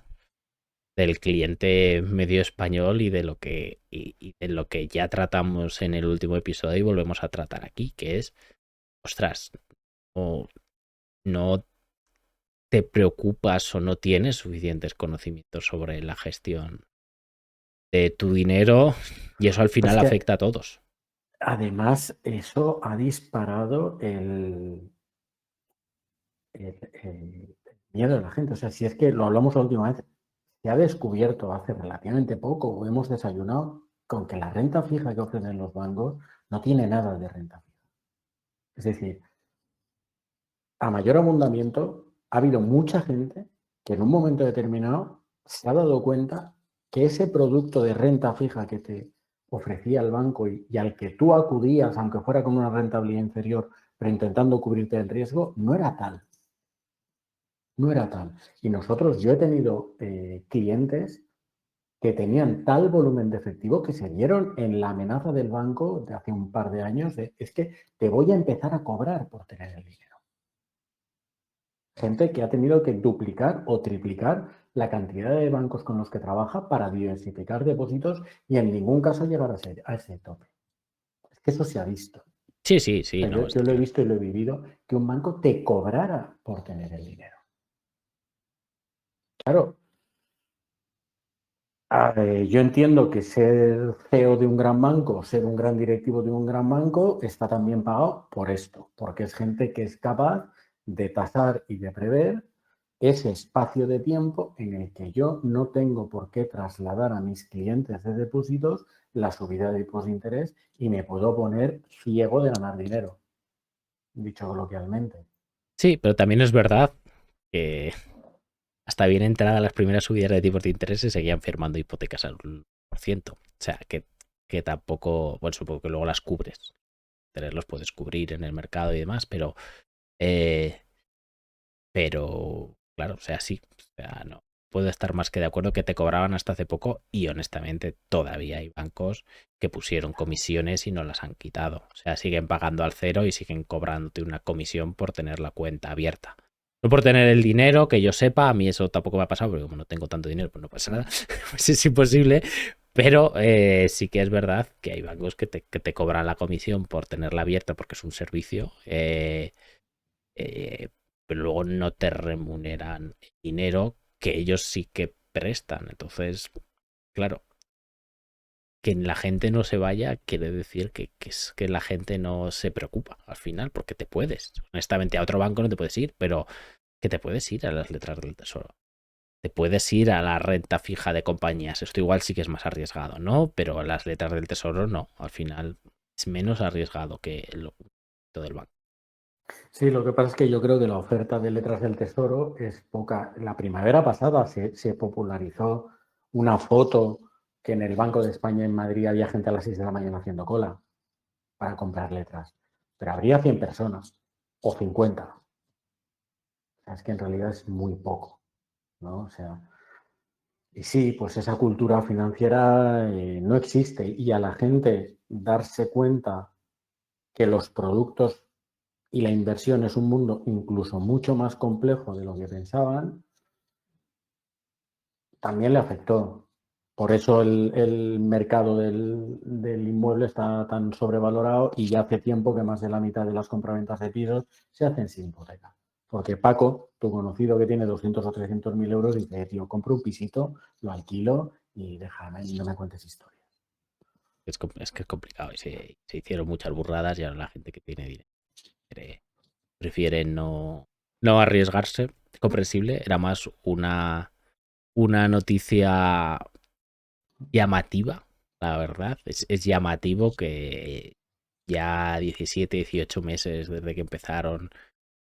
B: del cliente medio español y de lo y de lo que ya tratamos en el último episodio y volvemos a tratar aquí, que es, ostras, no te preocupas o no tienes suficientes conocimientos sobre la gestión de tu dinero y eso al
C: Es
B: final
C: que
B: afecta a todos.
C: además eso ha disparado el miedo de la gente. O sea, si es que lo hablamos la última vez, se ha descubierto hace relativamente poco, o hemos desayunado, con que la renta fija que ofrecen los bancos no tiene nada de renta fija. Es decir, a mayor abundamiento, ha habido mucha gente que en un momento determinado se ha dado cuenta que ese producto de renta fija que te ofrecía el banco y al que tú acudías, aunque fuera con una rentabilidad inferior, pero intentando cubrirte el riesgo, no era tal. No era tal. Y nosotros, yo he tenido clientes que tenían tal volumen de efectivo que se vieron en la amenaza del banco de hace un par de años de, es que te voy a empezar a cobrar por tener el dinero. Gente que ha tenido que duplicar o triplicar la cantidad de bancos con los que trabaja para diversificar depósitos y en ningún caso llegar a ese tope. Es que eso se ha visto.
B: Sí, sí,
C: O
B: sí,
C: sea,
B: no,
C: yo
B: está
C: lo he
B: claro.
C: visto y lo he vivido, que un banco te cobrara por tener el dinero. Claro, yo entiendo que ser CEO de un gran banco, ser un gran directivo de un gran banco, está también pagado por esto, porque es gente que es capaz de tasar y de prever ese espacio de tiempo en el que yo no tengo por qué trasladar a mis clientes de depósitos la subida de tipos de interés y me puedo poner ciego de ganar dinero, dicho coloquialmente.
B: Sí, pero también es verdad que hasta bien entradas las primeras subidas de tipos de interés se seguían firmando hipotecas al 1%. O sea, que tampoco, bueno, supongo que luego las cubres. Los puedes cubrir en el mercado y demás, eh, pero claro, o sea, sí. O sea, no. Puedo estar más que de acuerdo que te cobraban hasta hace poco y honestamente todavía hay bancos que pusieron comisiones y no las han quitado. O sea, siguen pagando al cero y siguen cobrándote una comisión por tener la cuenta abierta. No por tener el dinero, que yo sepa, a mí eso tampoco me ha pasado, porque como no tengo tanto dinero, pues no pasa nada, pues es imposible, pero sí que es verdad que hay bancos que te cobran la comisión por tenerla abierta porque es un servicio, eh, pero luego no te remuneran dinero que ellos sí que prestan. Entonces, claro, que la gente no se vaya quiere decir es que la gente no se preocupa al final, porque te puedes. Honestamente, a otro banco no te puedes ir, pero que te puedes ir a las letras del tesoro. Te puedes ir a la renta fija de compañías. Esto igual sí que es más arriesgado, ¿no? Pero las letras del tesoro no. Al final es menos arriesgado que todo el banco.
C: Sí, lo que pasa es que yo creo que la oferta de letras del tesoro es poca. La primavera pasada se popularizó una foto que en el Banco de España en Madrid había gente a las 6 de la mañana haciendo cola para comprar letras. Pero habría 100 personas o 50. O sea, es que en realidad es muy poco, ¿no? O sea, y sí, pues esa cultura financiera no existe y a la gente darse cuenta que los productos y la inversión es un mundo incluso mucho más complejo de lo que pensaban, también le afectó. Por eso el mercado del inmueble está tan sobrevalorado y ya hace tiempo que más de la mitad de las compraventas de pisos se hacen sin hipoteca. Porque Paco, tu conocido que tiene 200 o 300 mil euros, dice, tío, compro un pisito, lo alquilo y déjame, y no me cuentes historias.
B: Es que es complicado y se hicieron muchas burradas y ahora la gente que tiene dinero prefiere no arriesgarse. comprensible, era más una noticia llamativa, la verdad. Es llamativo que ya 17, 18 meses desde que empezaron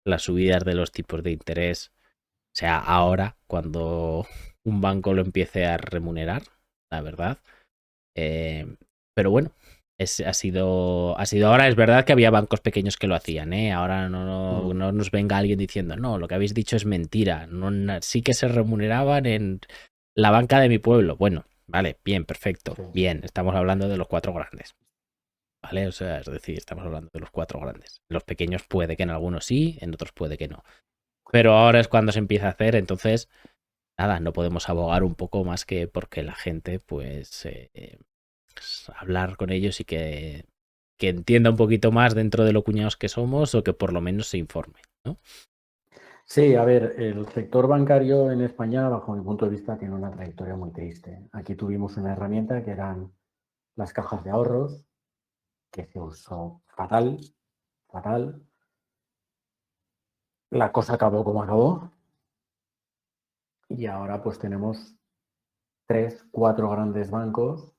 B: las subidas de los tipos de interés, o sea, ahora cuando un banco lo empiece a remunerar, la verdad. Pero bueno, ha sido ahora. Es verdad que había bancos pequeños que lo hacían, ¿eh? Ahora no nos venga alguien diciendo, no, lo que habéis dicho es mentira. Sí que se remuneraban en la banca de mi pueblo. Bueno, vale, bien, perfecto, bien. Estamos hablando de los 4 grandes. ¿Vale? O sea, es decir, estamos hablando de los 4 grandes. Los pequeños puede que en algunos sí, en otros puede que no. Pero ahora es cuando se empieza a hacer, entonces, nada, no podemos abogar un poco más que porque la gente, pues, hablar con ellos y que entienda un poquito más dentro de lo cuñados que somos o que por lo menos se informe, ¿no?
C: Sí, a ver, el sector bancario en España, bajo mi punto de vista, tiene una trayectoria muy triste. Aquí tuvimos una herramienta que eran las cajas de ahorros, que se usó fatal. La cosa acabó como acabó. Y ahora pues tenemos 3, 4 grandes bancos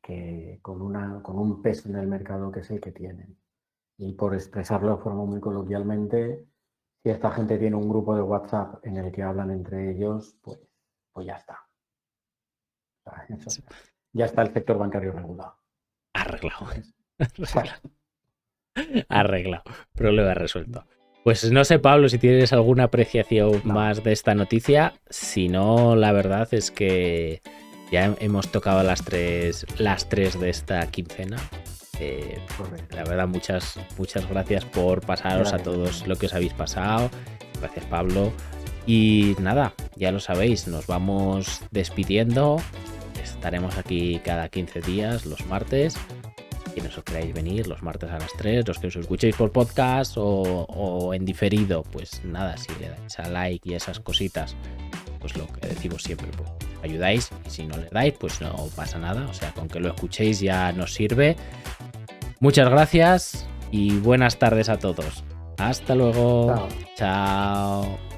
C: que con un peso en el mercado que es el que tienen. Y por expresarlo de forma muy coloquialmente, si esta gente tiene un grupo de WhatsApp en el que hablan entre ellos, pues ya está. O sea, eso, ya está el sector bancario regulado.
B: Arreglado. Arreglado. Problema resuelto. Pues no sé, Pablo, si tienes alguna apreciación más de esta noticia. Si no, la verdad es que ya hemos tocado las tres de esta quincena. La verdad, muchas gracias por pasaros a todos lo que os habéis pasado. Gracias, Pablo. Y nada, ya lo sabéis, nos vamos despidiendo. Estaremos aquí cada 15 días, los martes. Quienes os queráis venir, los martes a las 3, los que os escuchéis por podcast o en diferido, pues nada, si le dais a like y esas cositas, pues lo que decimos siempre, pues ayudáis. Y si no le dais, pues no pasa nada. O sea, con que lo escuchéis ya nos sirve. Muchas gracias y buenas tardes a todos. Hasta luego.
C: Chao.
B: Chao.